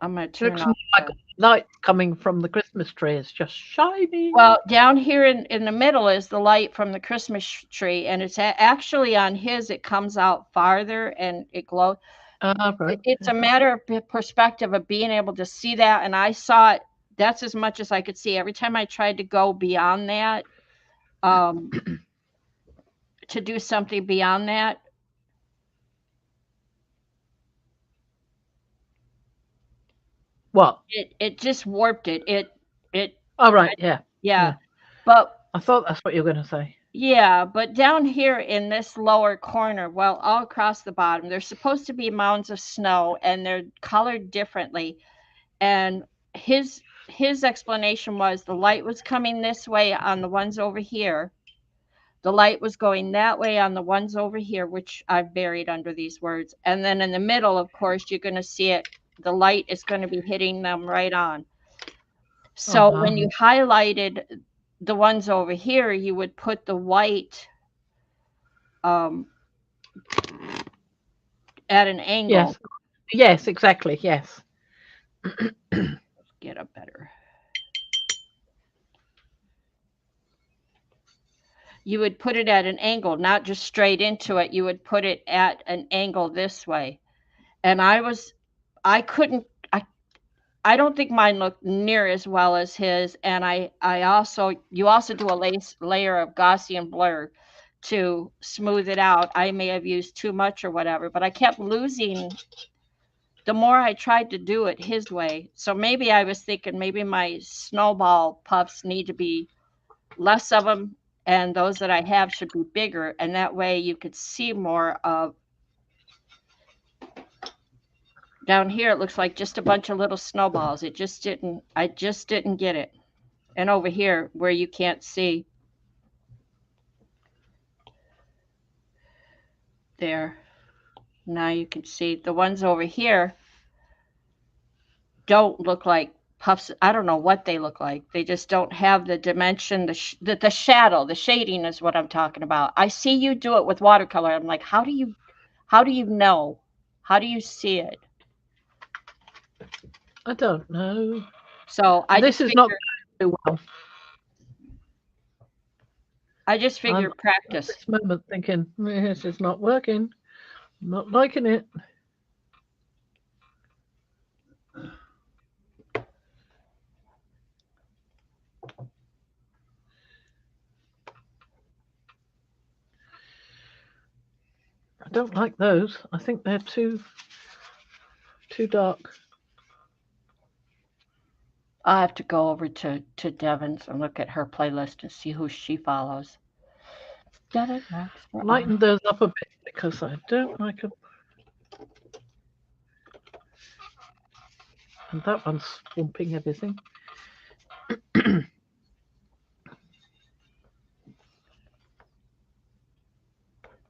I'm gonna turn Looks off like light coming from the Christmas tree. It's just shining. well, down here in the middle is the light from the Christmas tree, and it's actually on his, it comes out farther and it glows. Right. It's a matter of perspective of being able to see that, and I saw it. That's as much as I could see. Every time I tried to go beyond that, to do something beyond that, What? it just warped it. Oh, right. Yeah. Yeah. But I thought that's what you were going to say. yeah, but down here in this lower corner, well, all across the bottom, there's supposed to be mounds of snow, and they're colored differently. And his explanation was the light was coming this way on the ones over here. The light was going that way on the ones over here, which I've buried under these words. And then in the middle, of course, you're going to see it. The light is going to be hitting them right on. So when you highlighted the ones over here, you would put the white at an angle. Yes. Yes, exactly. Yes. Get a better. You would put it at an angle, not just straight into it. You would put it at an angle this way. And I couldn't, I don't think mine looked near as well as his. And you also do a layer of Gaussian blur to smooth it out. I may have used too much or whatever, but I kept losing the more I tried to do it his way. So maybe I was thinking maybe my snowball puffs need to be less of them, and those that I have should be bigger. And that way you could see more of. Down here, it looks like just a bunch of little snowballs. I just didn't get it. And over here where you can't see. There. Now you can see the ones over here don't look like puffs. I don't know what they look like. They just don't have the dimension, the shadow, the shading is what I'm talking about. I see you do it with watercolor. I'm like, how do you know? How do you see it? I don't know. So this is not going well. I just figured practice. At this moment thinking, this is not working. I'm not liking it. I don't like those. I think they're too dark. I'll have to go over to Devon's and look at her playlist and see who she follows. Lighten those up a bit because I don't like them. And that one's swamping everything.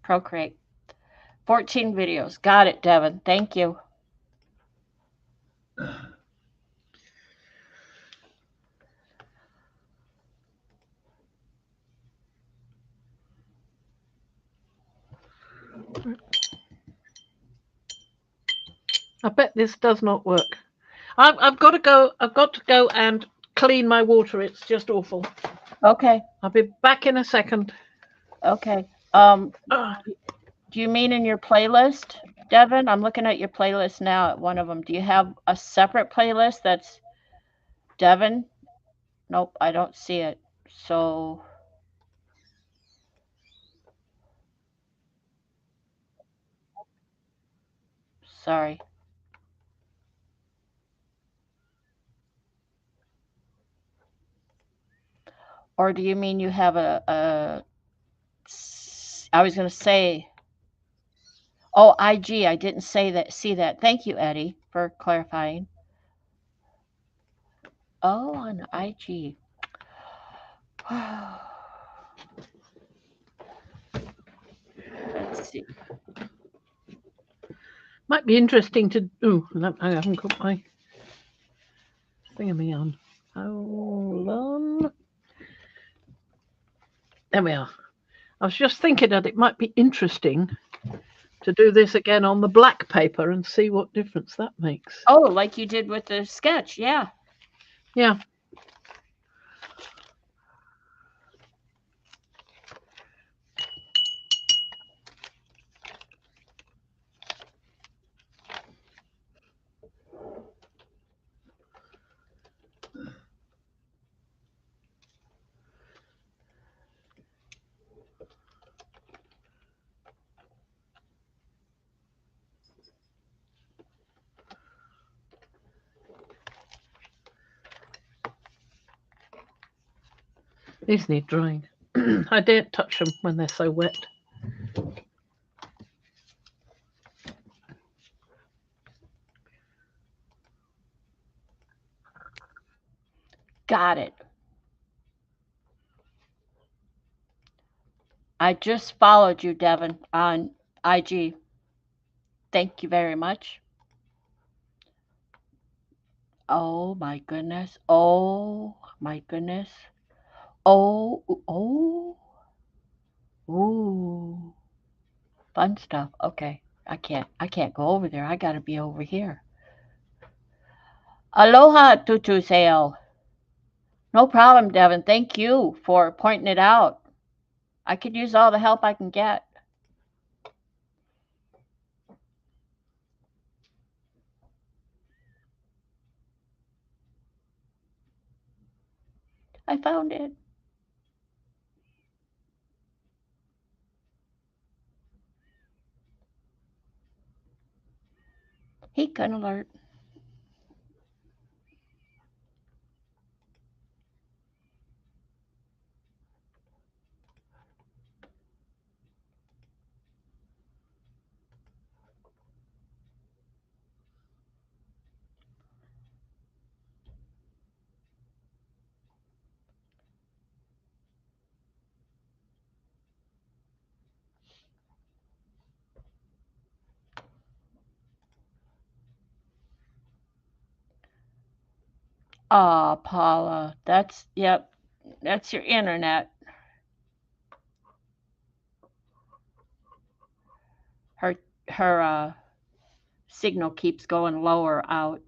Procreate. 14 videos. Got it, Devon. Thank you. I bet this does not work. I've got to go. I've got to go and clean my water. It's just awful. Okay. I'll be back in a second. Okay. Do you mean in your playlist, Devon? I'm looking at your playlist now at one of them. Do you have a separate playlist that's Devon? Nope, I don't see it. So Sorry. Or do you mean you have I was going to say, oh, IG. I didn't say that. See that. Thank you, Eddie, for clarifying. Oh, on IG. Let's see. Might be interesting to. Oh, I haven't got my thingamy on. Hold on. There we are. I was just thinking that it might be interesting to do this again on the black paper and see what difference that makes. Oh, like you did with the sketch. Yeah. Yeah. These need drying. I daren't touch them when they're so wet. Got it. I just followed you, Devin, on IG. Thank you very much. Oh my goodness. Oh my goodness. Oh, oh. Ooh. Fun stuff. Okay. I can't go over there. I got to be over here. Aloha, Tutu Sale. No problem, Devin. Thank you for pointing it out. I could use all the help I can get. I found it. Heat gun alert. Ah, Paula, yep, that's your internet. Her signal keeps going lower out.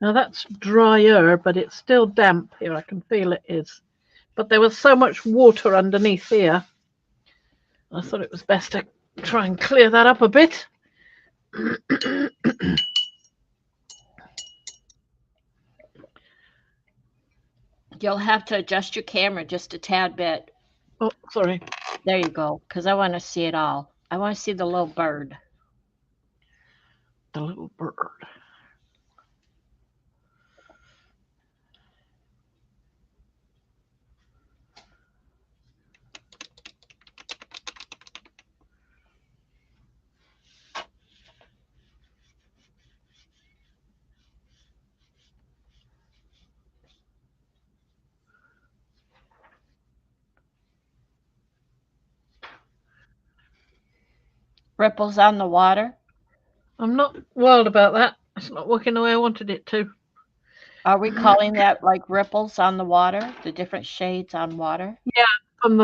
Now that's drier, but it's still damp here. I can feel it is. But there was so much water underneath here. I thought it was best to try and clear that up a bit. You'll have to adjust your camera just a tad bit. Oh, sorry. There you go, because I want to see it all. I want to see the little bird. The little bird. Ripples on the water. I'm not wild about that. It's not working the way I wanted it to. Are we calling that like ripples on the water? The different shades on water? Yeah, from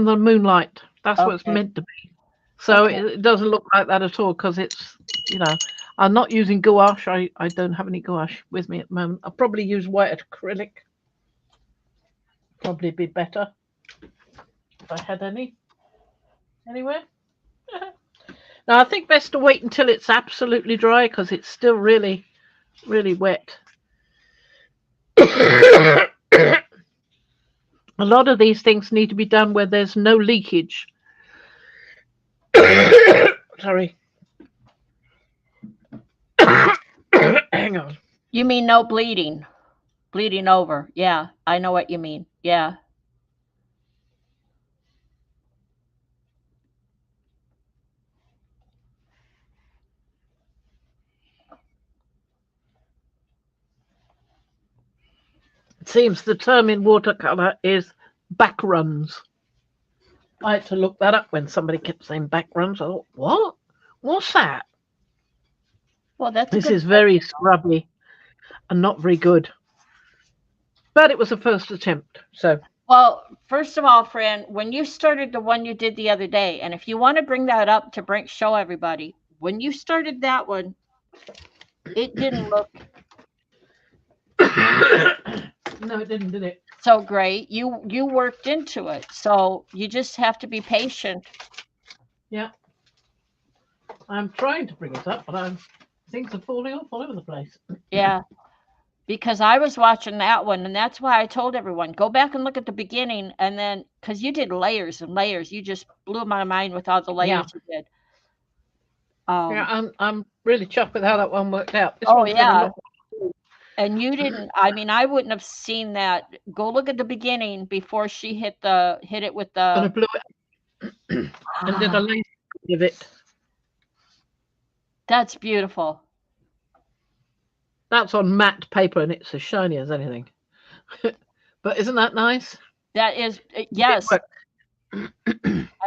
the moonlight. That's what it's Okay. meant to be. So Okay. it doesn't look like that at all because it's, I'm not using gouache. I don't have any gouache with me at the moment. I'll probably use white acrylic. Probably be better if I had any. Anyway. Now, I think best to wait until it's absolutely dry because it's still really, really wet. A lot of these things need to be done where there's no leakage. Sorry. Hang on. You mean no bleeding? Bleeding over. Yeah, I know what you mean. Yeah. It seems the term in watercolor is back runs. I had to look that up when somebody kept saying back runs. I thought, what? What's that? Well, that's a This good is very scrubby and not very good. But it was a first attempt, so Well, first of all, Fran, when you started the one you did the other day, and if you want to bring that up to show everybody, when you started that one, it didn't look no, it didn't, did it? so great. You worked into it, so you just have to be patient. Yeah. I'm trying to bring it up, but things are falling off all over the place. Yeah, because I was watching that one, and that's why I told everyone go back and look at the beginning, and then because you did layers and layers, you just blew my mind with all the layers you did. Yeah, I'm really chuffed with how that one worked out. This Oh one's got a yeah, lot. and you didn't. I mean, I wouldn't have seen that. Go look at the beginning before she hit it with And I the. blew it and did a laser of it. That's beautiful. That's on matte paper and it's as shiny as anything. But isn't that nice? That is yes. I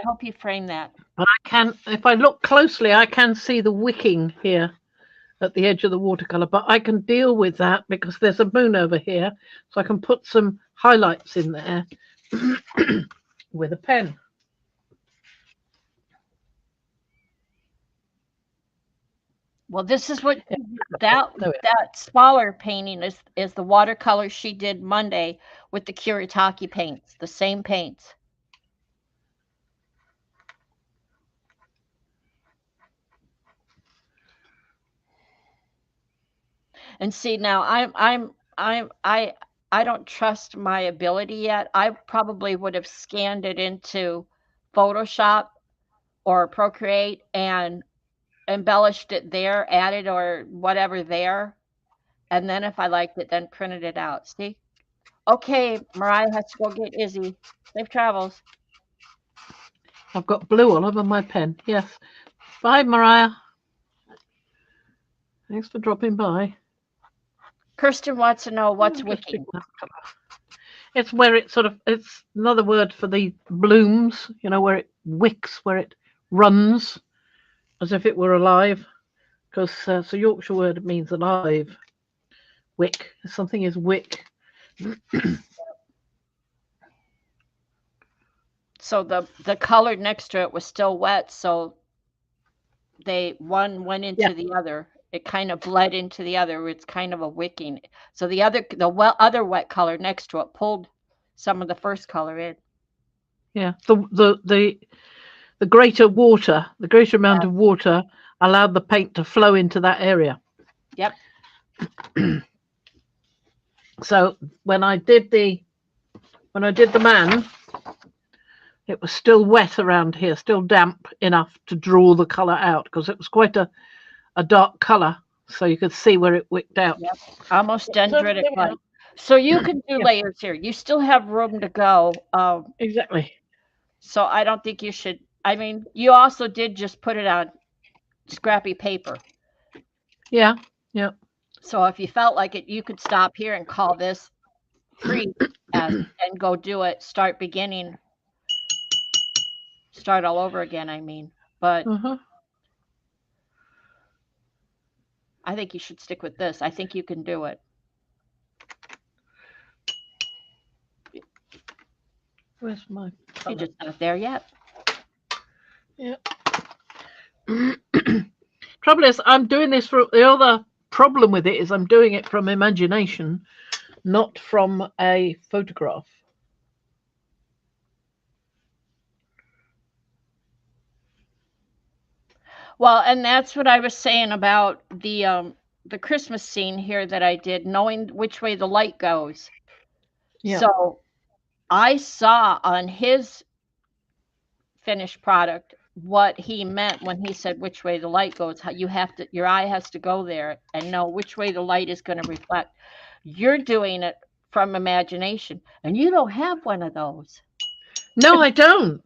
hope you frame that. And I can, if I look closely, I can see the wicking here at the edge of the watercolor, but I can deal with that because there's a moon over here, so I can put some highlights in there with a pen. Well, this is what that smaller painting is the watercolor she did Monday with the Kuretake paints, the same paints. And see now I don't trust my ability yet. I probably would have scanned it into Photoshop or Procreate and embellished it there, added or whatever there, and then if I liked it, then printed it out. See? Okay, Mariah has to go get Izzy. Safe travels. I've got blue all over my pen. Yes. Bye, Mariah. Thanks for dropping by. Kirsten wants to know what's wicking. It's where it sort of, it's another word for the blooms, you know, where it wicks, where it runs as if it were alive. Because it's a Yorkshire word, it means alive. Wick. Something is wick. So the color next to it was still wet, so one went into the other. It kind of bled into the other. It's kind of a wicking. So the other wet color next to it pulled some of the first color in. Yeah. The greater water, the greater amount of water allowed the paint to flow into that area. Yep. So when I did the man, it was still wet around here, still damp enough to draw the color out because it was quite a dark color, so you could see where it wicked out. Yep. Almost dendritic like. So you can do layers here. You still have room to go. Exactly. So I don't think you should. I mean, you also did just put it on scrappy paper. Yeah. Yeah. So if you felt like it, you could stop here and call this free and go do it. Start beginning. Start all over again, I mean. But I think you should stick with this. I think you can do it. Where's my color? You're just not there yet. Yeah. Trouble is, I'm doing this for the other problem with it is I'm doing it from imagination, not from a photograph. Well, and that's what I was saying about the Christmas scene here that I did, knowing which way the light goes. Yeah. So I saw on his finished product what he meant when he said which way the light goes. How you have to, your eye has to go there and know which way the light is going to reflect. You're doing it from imagination, and you don't have one of those. No, I don't.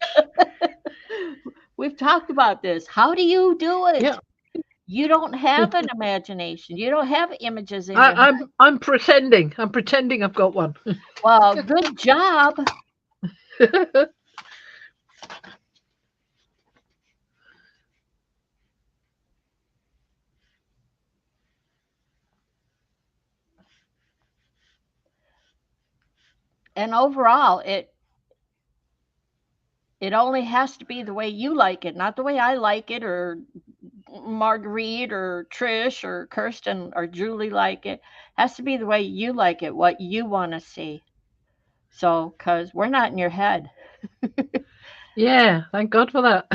We've talked about this. How do you do it? Yeah. You don't have an imagination. You don't have images in your head. I'm pretending. I'm pretending I've got one. Well, good job. And overall, it only has to be the way you like it, not the way I like it, or Marguerite or Trish or Kirsten or Julie like it. Has to be the way you like it, what you want to see. So, because we're not in your head. Yeah, thank God for that.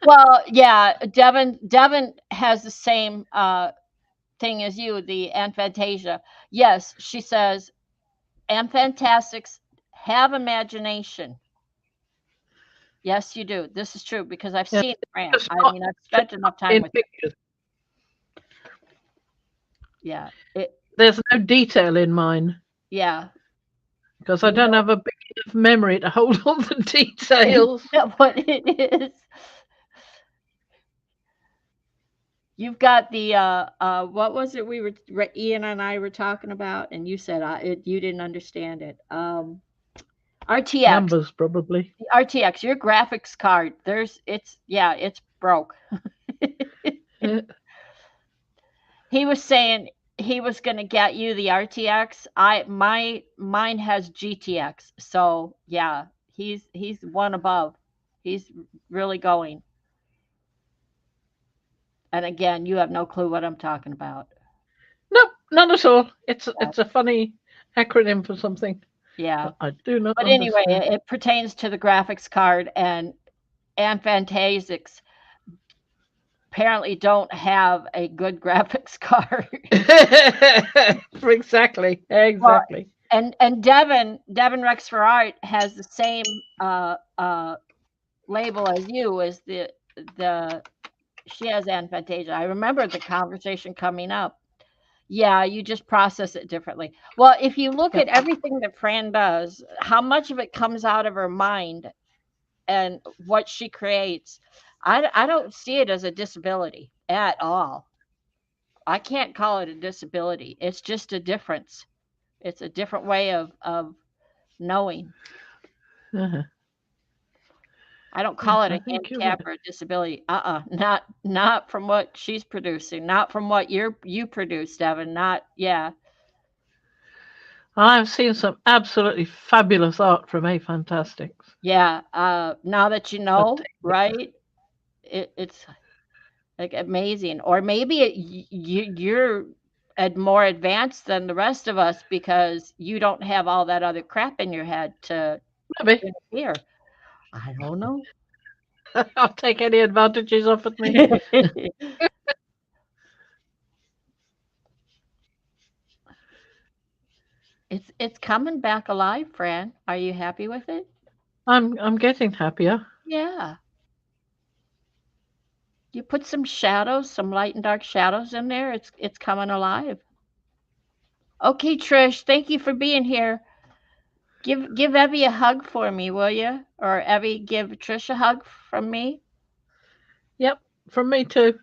Well, yeah, Devin has the same thing as you, the Aphantasia. Yes, she says Aphantastics have imagination. Yes, you do. This is true because I've Yeah, seen Fran. just I not mean, I've spent enough time in with. pictures. Yeah, There's no detail in mine yeah. because I don't have a big enough memory to hold all the details. That's what it is. You've got the what was it Ian and I were talking about, and you said you didn't understand it. RTX, Numbers, probably. RTX, your graphics card. It's broke. Yeah. He was saying he was going to get you the RTX. Mine has GTX. So yeah, he's one above. He's really going. And again, you have no clue what I'm talking about. Nope, none at all. It's Yeah. it's a funny acronym for something, Yeah. but I do not But anyway, understand. it pertains to the graphics card, and Phantasics apparently don't have a good graphics card. Exactly, Well, exactly. and Devin Rex for Art has the same label as you, as the she has Aphantasia. I remember the conversation coming up. Yeah, you just process it differently. Well, if you look at Yep. everything that Fran does, how much of it comes out of her mind and what she creates, I don't see it as a disability at all. I can't call it a disability. It's just a difference. It's a different way of knowing. Uh-huh. I don't call Yes, it I a think you're handicap right. or a disability. Not from what she's producing, not from what you produce, Devin. Not yeah. I've seen some absolutely fabulous art from A Fantastics. Yeah, now that you But know, right? It's like amazing. Or maybe you're more advanced than the rest of us because you don't have all that other crap in your head to maybe interfere. I don't know. I'll take any advantages offered me. It's coming back alive, Fran. Are you happy with it? I'm getting happier. Yeah. You put some shadows, some light and dark shadows in there. It's coming alive. Okay, Trish, thank you for being here. Give Evie a hug for me, will you? Or Evie, give Trish a hug from me. Yep, from me too.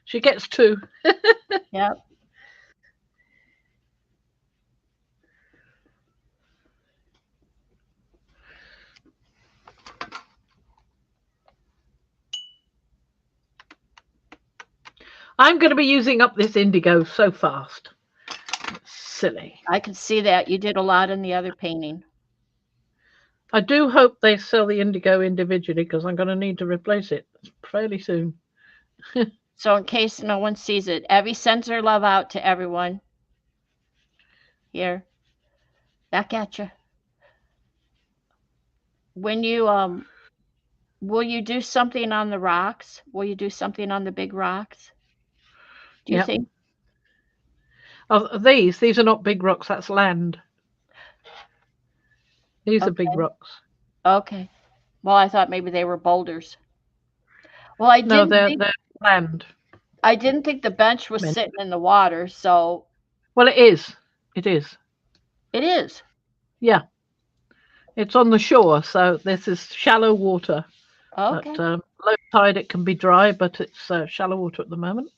She gets two. Yep. I'm going to be using up this indigo so fast. It's silly. I can see that. You did a lot in the other painting. I do hope they sell the indigo individually because I'm going to need to replace it fairly soon. So in case no one sees it, Evie sends her love out to everyone. Here. Back at you. When you Will you do something on the rocks? Will you do something on the big rocks? Do you Yep. think? Oh, these are not big rocks. That's land. These are big Okay. rocks. Okay. Well, I thought maybe they were boulders. Well, I No, didn't think they're land. the bench was Mint. sitting in the water, so Well, it is. It is. it is. Yeah, it's on the shore, so this is shallow water. Okay. At low tide, it can be dry, but it's shallow water at the moment.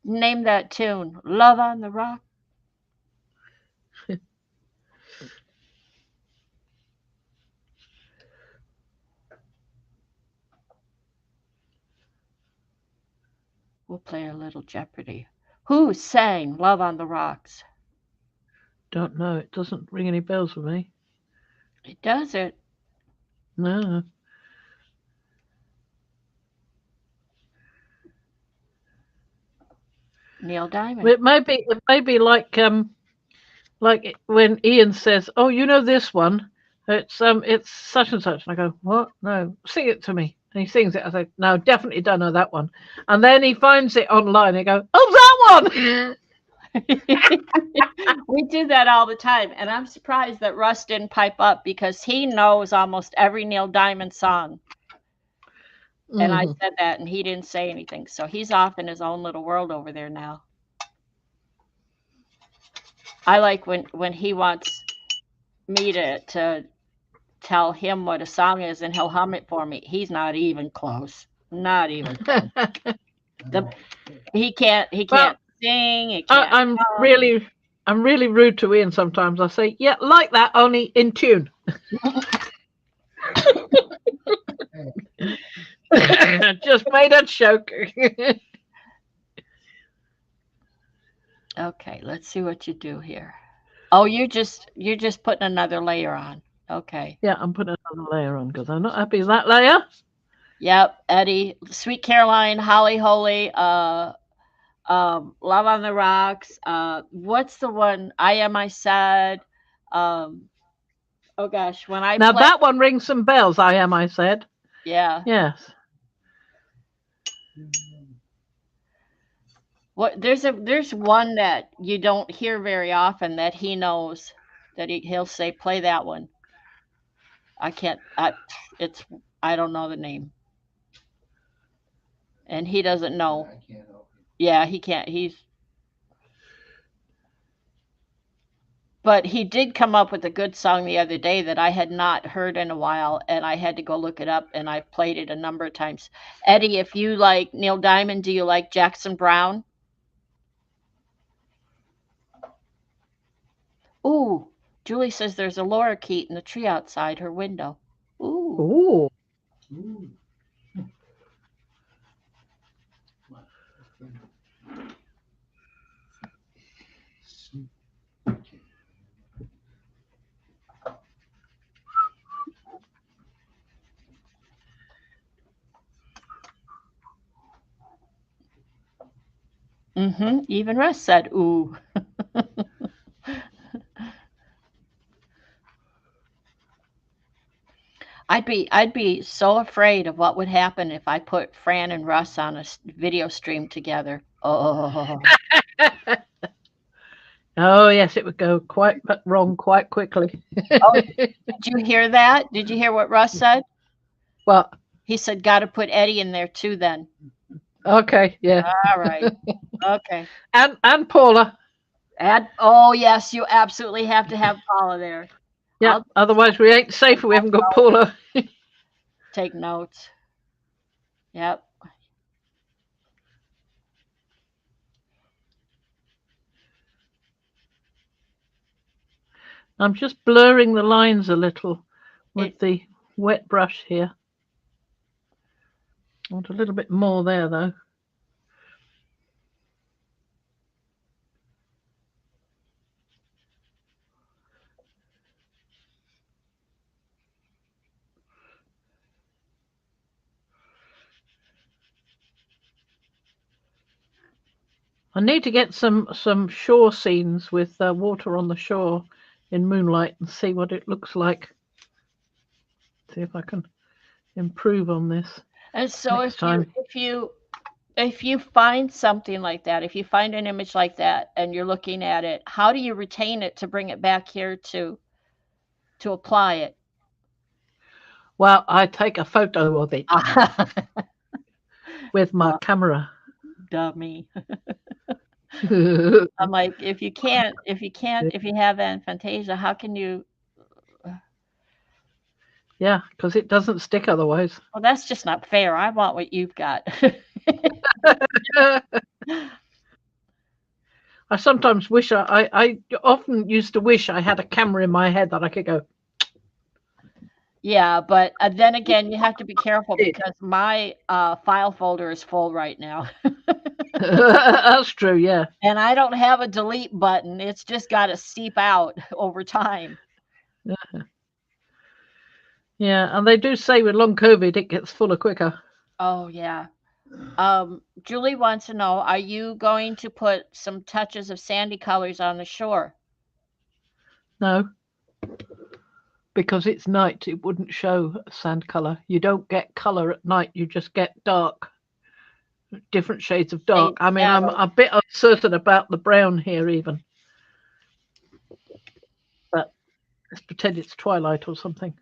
Name that tune. Love on the Rock. We'll play a little Jeopardy. Who sang Love on the Rocks? Don't know. It doesn't ring any bells with me. It does it. No. Neil Diamond. It may be like when Ian says, "Oh, you know this one? It's such and such." And I go, "What? No, sing it to me." And he sings it. I say, "No, definitely don't know that one." And then he finds it online. And I go, "Oh, that one!" We do that all the time, and I'm surprised that Russ didn't pipe up because he knows almost every Neil Diamond song. And I Mhm. said that, and he didn't say anything. So he's off in his own little world over there now. I like when he wants me to tell him what a song is, and he'll hum it for me. He's not even close. Not even close. He can't Well, sing. He can't. I'm really rude to Ian sometimes. I say, "Yeah, like that, only in tune." Just made a joke. Okay, let's see what you do here. Oh, you're just putting another layer on. Okay. Yeah, I'm putting another layer on because I'm not happy with that layer. Yep, Eddie, Sweet Caroline, Holly Holy, Love on the Rocks. What's the one? I Am I Sad. Oh gosh, when I Now play, that one rings some bells. I said. yeah. Yes. What there's one that you don't hear very often that he knows that he'll say play that one. I can't. I don't know the name, and he doesn't know. I can't help you. Yeah, he can't. But he did come up with a good song the other day that I had not heard in a while, and I had to go look it up, and I played it a number of times. Eddie, if you like Neil Diamond, do you like Jackson Brown? Ooh, Julie says there's a lorikeet in the tree outside her window. Ooh. Ooh. Ooh. Mm-hmm. Even Russ said ooh. I'd be so afraid of what would happen if I put Fran and Russ on a video stream together. Oh. Oh yes, it would go quite wrong quite quickly. Oh, did you hear that? Did you hear what Russ said? Well, He said, "Got to put Eddie in there too." Then. okay, yeah, All right. Okay. and Paula. Oh yes, you absolutely have to have Paula there. Yeah, I'll otherwise we ain't safe if we haven't got Paula. take notes. Yep. I'm just blurring the lines a little with the wet brush here. I want a little bit more there though. I need to get some shore scenes with water on the shore in moonlight and see what it looks like. See if I can improve on this And so next time. if you find something like that, if you find an image like that and you're looking at it, how do you retain it to bring it back here to apply it? Well, I take a photo of it with my camera. Dummy. I'm like, if you have Fantasia, how can you? Yeah, because it doesn't stick otherwise. Well, that's just not fair. I want what you've got. I sometimes wish I often used to wish I had a camera in my head that I could go. Yeah, but then again, you have to be careful because my file folder is full right now. That's true, yeah. And I don't have a delete button. It's just got to seep out over time. Yeah, and they do say with long COVID, it gets fuller quicker. Oh, yeah. Julie wants to know, are you going to put some touches of sandy colors on the shore? No, because it's night, it wouldn't show sand color. You don't get color at night, you just get dark, different shades of dark. I mean, I'm a bit uncertain about the brown here even. But let's pretend it's twilight or something.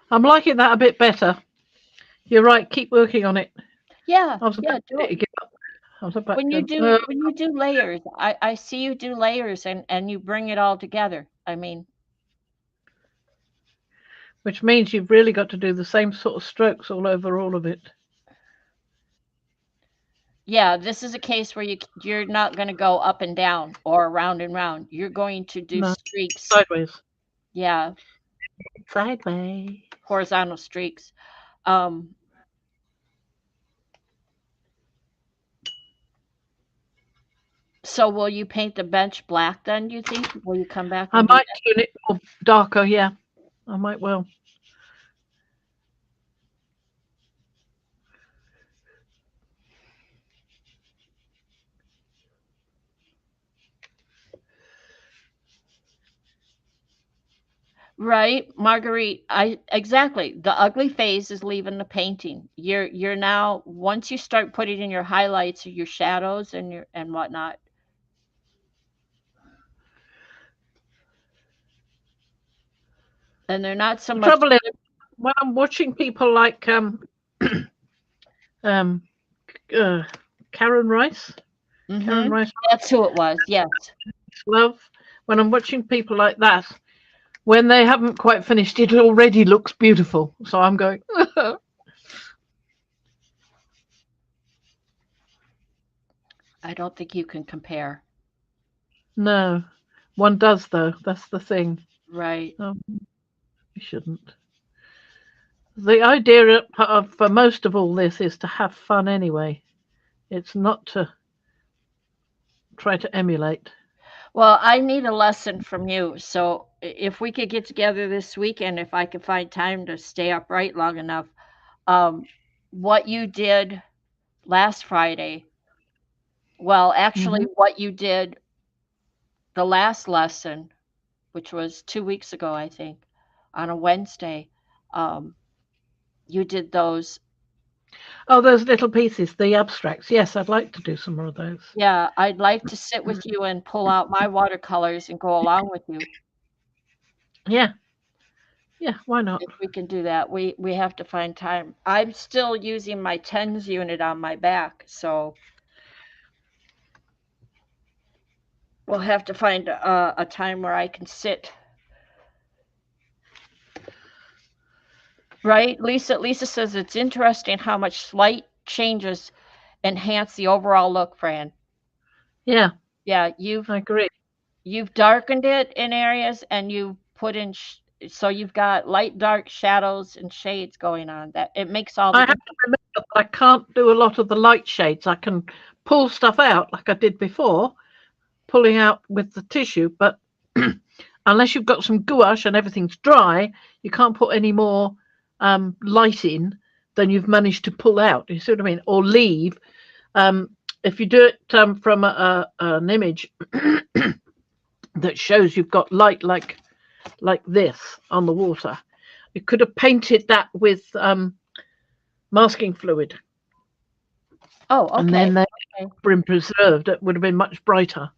I'm liking that a bit better. You're right. Keep working on it. Yeah, I was about do to it. give up. I was about When you to, do layers, I see you do layers and you bring it all together. I mean, which means you've really got to do the same sort of strokes all over all of it. yeah, this is a case where you're not going to go up and down or around and round. You're going to do streaks. Sideways. Yeah. Sideways. Horizontal streaks. So will you paint the bench black then, do you think? Will you come back? I might tune it more darker, yeah. I might well. Right, Marguerite. Exactly. The ugly phase is leaving the painting. You're now, once you start putting in your highlights or your shadows and whatnot. And they're not so much. Trouble is, when I'm watching people like Karen Rice. Karen Rice. That's who it was. Yes. Love. When I'm watching people like that, when they haven't quite finished, it already looks beautiful. So I'm going. I don't think you can compare. No, one does though. That's the thing. Right. You shouldn't. The idea for most of all this is to have fun anyway. It's not to try to emulate. Well, I need a lesson from you. So if we could get together this weekend, if I could find time to stay upright long enough, what you did last Friday, well, actually what you did the last lesson, which was 2 weeks ago, I think, on a Wednesday, you did those. Oh, those little pieces, the abstracts. Yes, I'd like to do some more of those. Yeah, I'd like to sit with you and pull out my watercolors and go along with you. Yeah. Yeah, why not? If we can do that. We have to find time. I'm still using my tens unit on my back, so we'll have to find a time where I can sit. Right? Lisa says it's interesting how much slight changes enhance the overall look, Fran. Yeah. Yeah, I agree. You've darkened it in areas and you've put in so you've got light, dark shadows and shades going on. That it makes all the difference. Have to remember that I can't do a lot of the light shades. I can pull stuff out like I did before, pulling out with the tissue, but unless you've got some gouache and everything's dry, you can't put any more light in than you've managed to pull out. You see what I mean? Or leave. if you do it from an image that shows you've got light like this on the water, you could have painted that with masking fluid, Oh, and okay. then they Okay. been preserved. It would have been much brighter.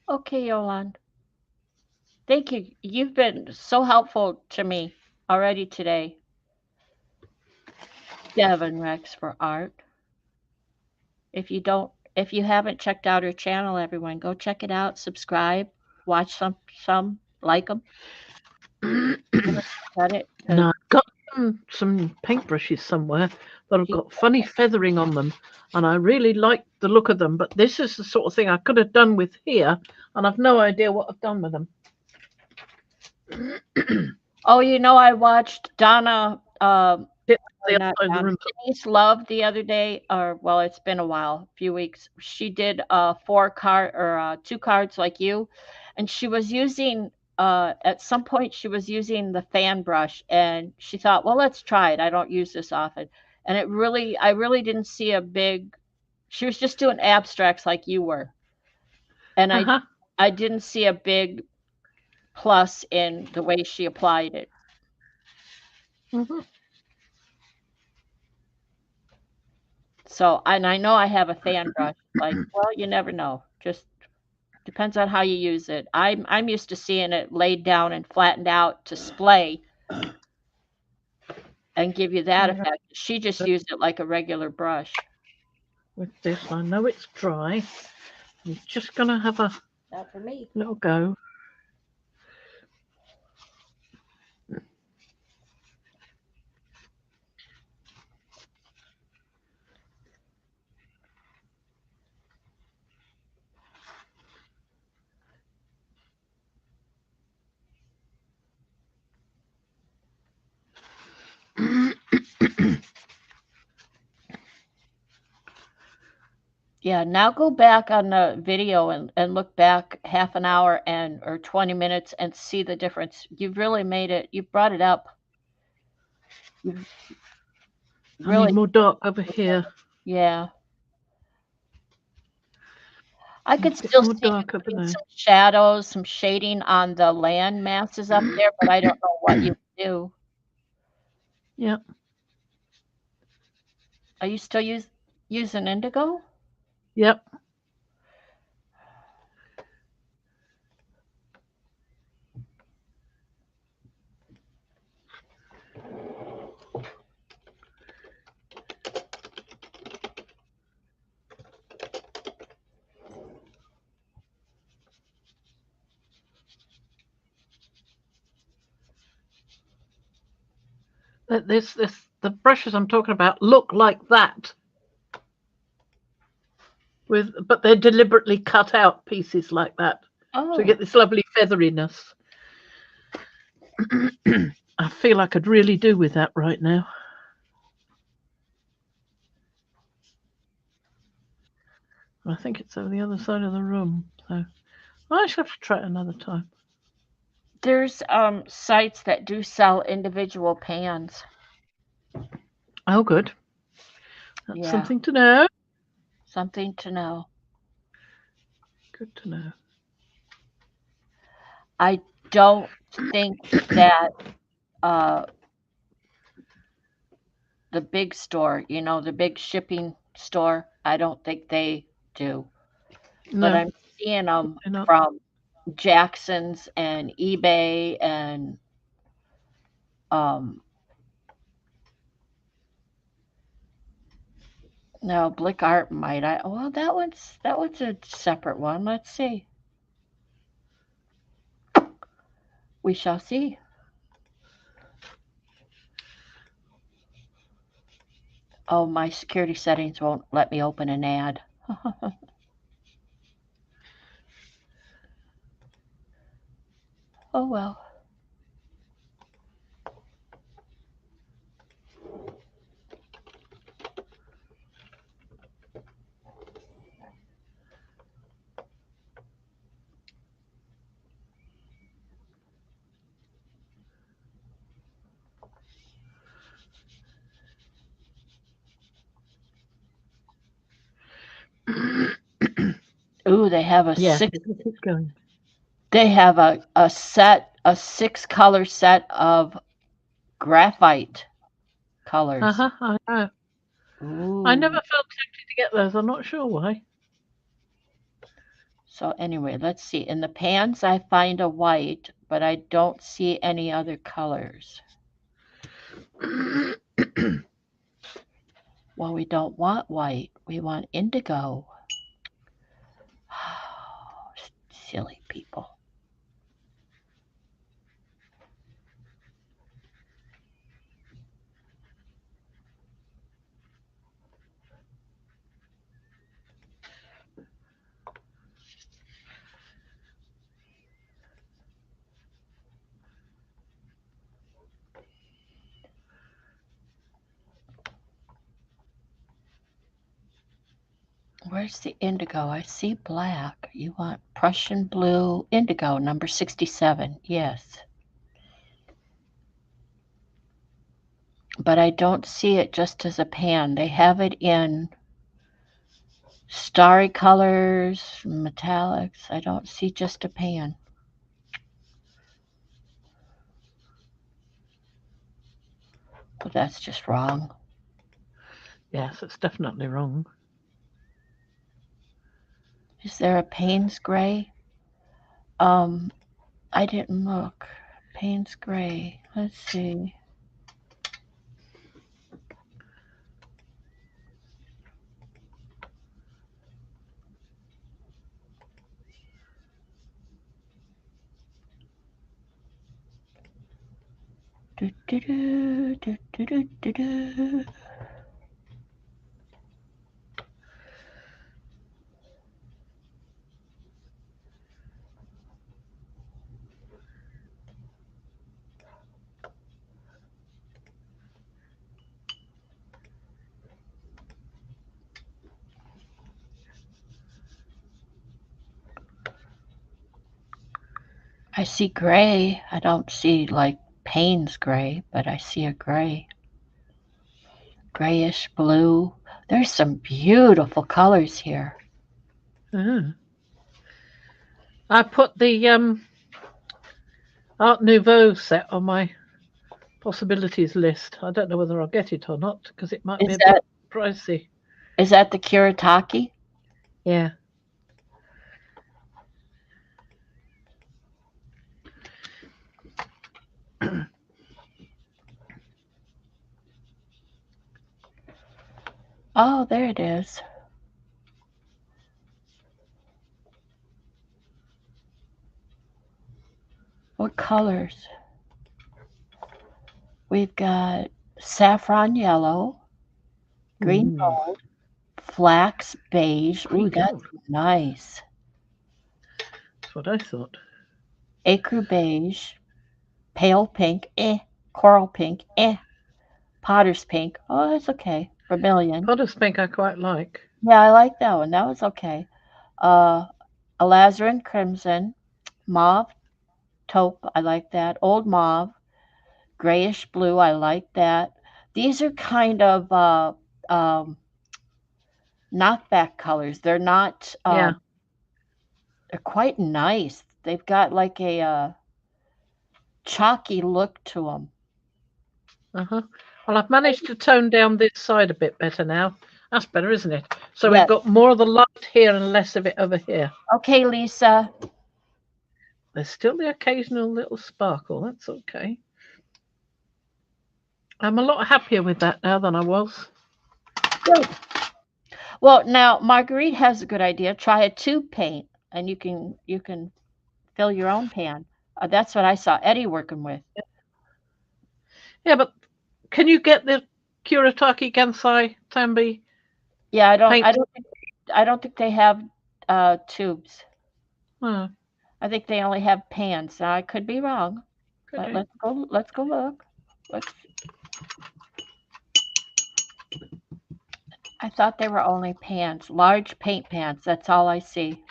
Okay, Yolande. Thank you. You've been so helpful to me already today. Devin Rex for art. If you haven't checked out her channel, everyone, go check it out. Subscribe. Watch some, like them. Give her credit. 'Cause Now I've got some paintbrushes somewhere that have got funny feathering on them, and I really like the look of them. But this is the sort of thing I could have done with here, and I've no idea what I've done with them. oh, I watched Donna. The Or other not side of the Donna. room. Denise Love the other day, or well, it's been a while, a few weeks. She did 2 cards like you, and she was using at some point she was using the fan brush, and she thought, well, let's try it. I don't use this often, and I really didn't see a big. She was just doing abstracts like you were, and Uh-huh. I didn't see a big plus in the way she applied it. Mhm. So, and I know I have a fan brush. Like, well, you never know. Just depends on how you use it. I'm used to seeing it laid down and flattened out to splay and give you that Yeah. effect. She just used it like a regular brush. With this, I know it's dry. I'm just gonna have a Not for me. little go. Yeah, now go back on the video and look back half an hour or 20 minutes and see the difference. You've really made it, you brought it up. You've I need really, more dark over here. yeah. I A could bit still more see you dark over putting there. some shadows, some shading on the land masses up there, but I don't know what you would do. Yeah. Are you still using indigo? Yep. The brushes I'm talking about look like that, but they're deliberately cut out pieces like that to get Oh, this lovely featheriness. I feel I could really do with that right now. I think it's over the other side of the room, so I shall have to try it another time. there's sites that do sell individual pans. Oh, good. That's Yeah, something to know. something to know. Good to know. I don't think that uh the big store, the big shipping store, I don't think they do. But No, I'm seeing them they're not. from Jackson's and eBay and um no, Blick Art might. Well, that one's a separate one. Let's see. We shall see. Oh, my security settings won't let me open an ad. Oh well. Ooh, they have a Yeah, six. keep going. They have a 6 color set of graphite colors. I know. I never Ooh. felt tempted to get those. I'm not sure why. So anyway, let's see. In the pans, I find a white, but I don't see any other colors. Well, we don't want white. We want indigo. Silly people. Where's the indigo? I see black. You want Prussian blue indigo, number 67. Yes. But I don't see it just as a pan. They have it in starry colors, metallics. I don't see just a pan. But that's just wrong. Yes, it's definitely wrong. Is there a Payne's gray? I didn't look. Payne's gray. Let's see. Do, do, do, do, do, do, do, do. I see gray. I don't see like Payne's gray, but I see a gray. Grayish blue. There's some beautiful colors here. Ah. I put the Art Nouveau set on my possibilities list. I don't know whether I'll get it or not because it might be Is a bit that pricey. is that the Kuretake? Yeah. Oh, there it is. What colors? We've got saffron yellow, green Ooh, gold, flax beige. Ooh, green that's gold. nice. That's what I thought. Ecru beige, pale pink, coral pink, potter's pink. Oh, that's okay. Vermilion. Potter's pink I quite like. Yeah, I like that one. That was okay. Uh, alizarin crimson, mauve taupe. I like that. Old mauve, grayish blue. I like that. These are kind of um, knockback colors. They're not. Yeah. They're quite nice. They've got like a chalky look to them. Uh-huh. Well, I've managed to tone down this side a bit better now. That's better, isn't it? So we've Yes. got more of the light here and less of it over here. Okay, Lisa. There's still the occasional little sparkle. That's okay. I'm a lot happier with that now than I was. Good. Well, now Marguerite has a good idea. Try a tube paint, and you can fill your own pan. That's what I saw Eddie working with. Yeah, but can you get the Kuretake Gansai Tambi Yeah, paint? I don't think they have tubes. Oh, I think they only have pans. Now, I could be wrong, could but be. let's go look. Let's I thought they were only pans, large paint pans. That's all I see.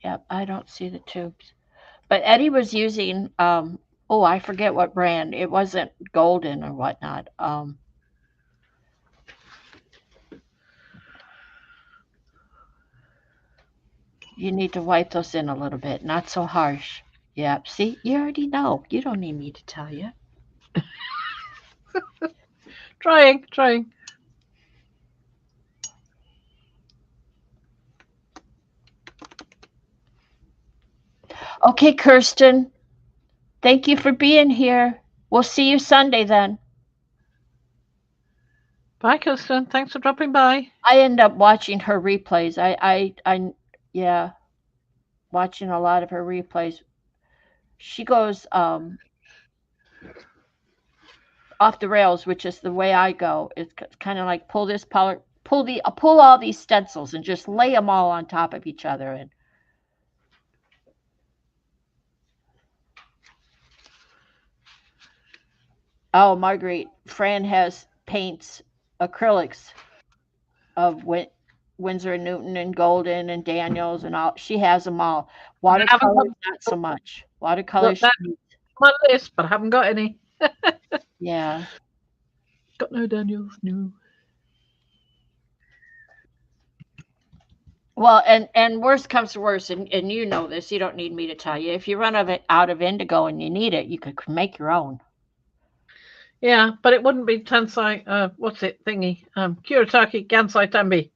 Yep, I don't see the tubes. But Eddie was using oh, I forget what brand. It wasn't golden or whatnot. You need to wipe those in a little bit, not so harsh. Yep. See, you already know. You don't need me to tell you. Trying. Okay, Kirsten. Thank you for being here. We'll see you Sunday then. Bye, Kirsten. Thanks for dropping by. I end up watching her replays. Yeah, watching a lot of her replays. She goes off the rails, which is the way I go. It's kind of like pull all these stencils and just lay them all on top of each other. And oh, Marguerite, Fran has paints, acrylics of Winsor and Newton and Golden and Daniels and all. She has them all. Watercolor, not so much. Watercolor. Got that on my list, but I haven't got any. Yeah. Got no Daniels, no. Well, and worst comes to worst, and you know this. You don't need me to tell you. If you run out of indigo and you need it, you could make your own. Yeah, but it wouldn't be Tensai, what's it thingy? Kuretake Gansai Tambi.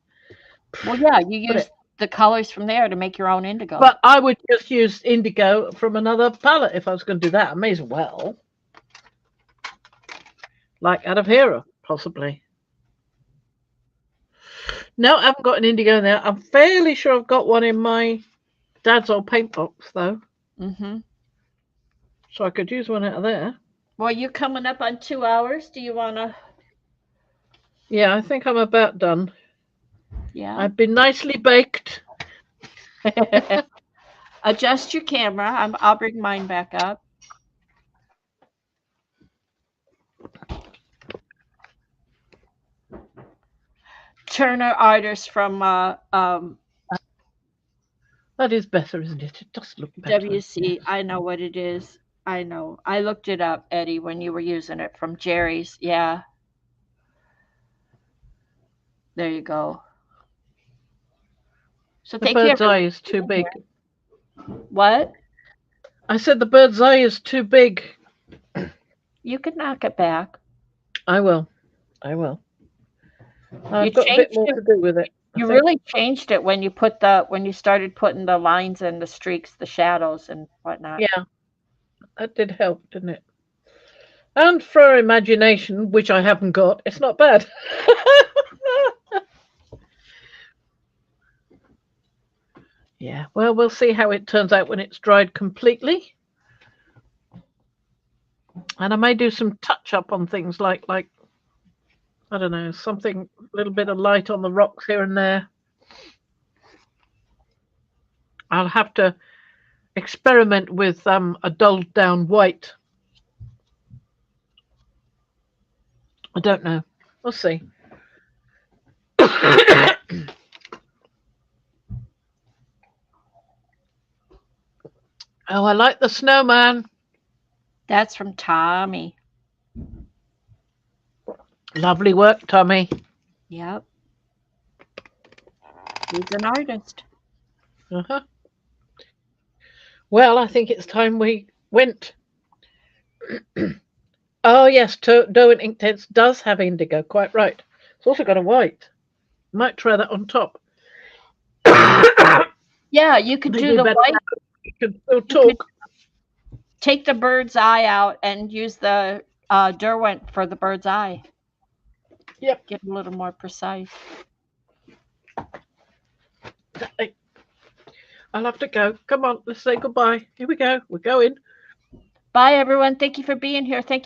Well, yeah, you use the colors from there to make your own indigo. But I would just use indigo from another palette if I was going to do that. I may as well. Like out of Hera, possibly. No, I haven't got an indigo in there. I'm fairly sure I've got one in my dad's old paint box, though. Mm-hmm. So I could use one out of there. Well, you're coming up on 2 hours. Do you want to? Yeah, I think I'm about done. Yeah. I've been nicely baked. Adjust your camera. I'll bring mine back up. Turner Artist from That is better, isn't it? It does look better. WC. I know what it is. I know. I looked it up, Eddie, when you were using it from Jerry's. Yeah. There you go. So The bird's eye is too big. What? I said the bird's eye is too big. You could knock it back. I will. I've got a bit more to do with it. You really changed it when you started putting the lines and the streaks, the shadows and whatnot. Yeah. That did help, didn't it? And for imagination, which I haven't got, it's not bad. Yeah, well, we'll see how it turns out when it's dried completely. And I may do some touch up on things like I don't know, something, a little bit of light on the rocks here and there. I'll have to experiment with a dulled down white. I don't know. We'll see. Oh, I like the snowman. That's from Tommy. Lovely work, Tommy. Yep. He's an artist. Uh-huh. Well, I think it's time we went. Oh, yes, Doe and Inktense does have indigo, quite right. It's also got a white. Might try that on top. Yeah, you could do the white. You could still talk. Take the bird's eye out and use the Derwent for the bird's eye. Yep. Get a little more precise. I'll have to go. Come on, let's say goodbye. Here we go. We're going. Bye, everyone. Thank you for being here. Thank you.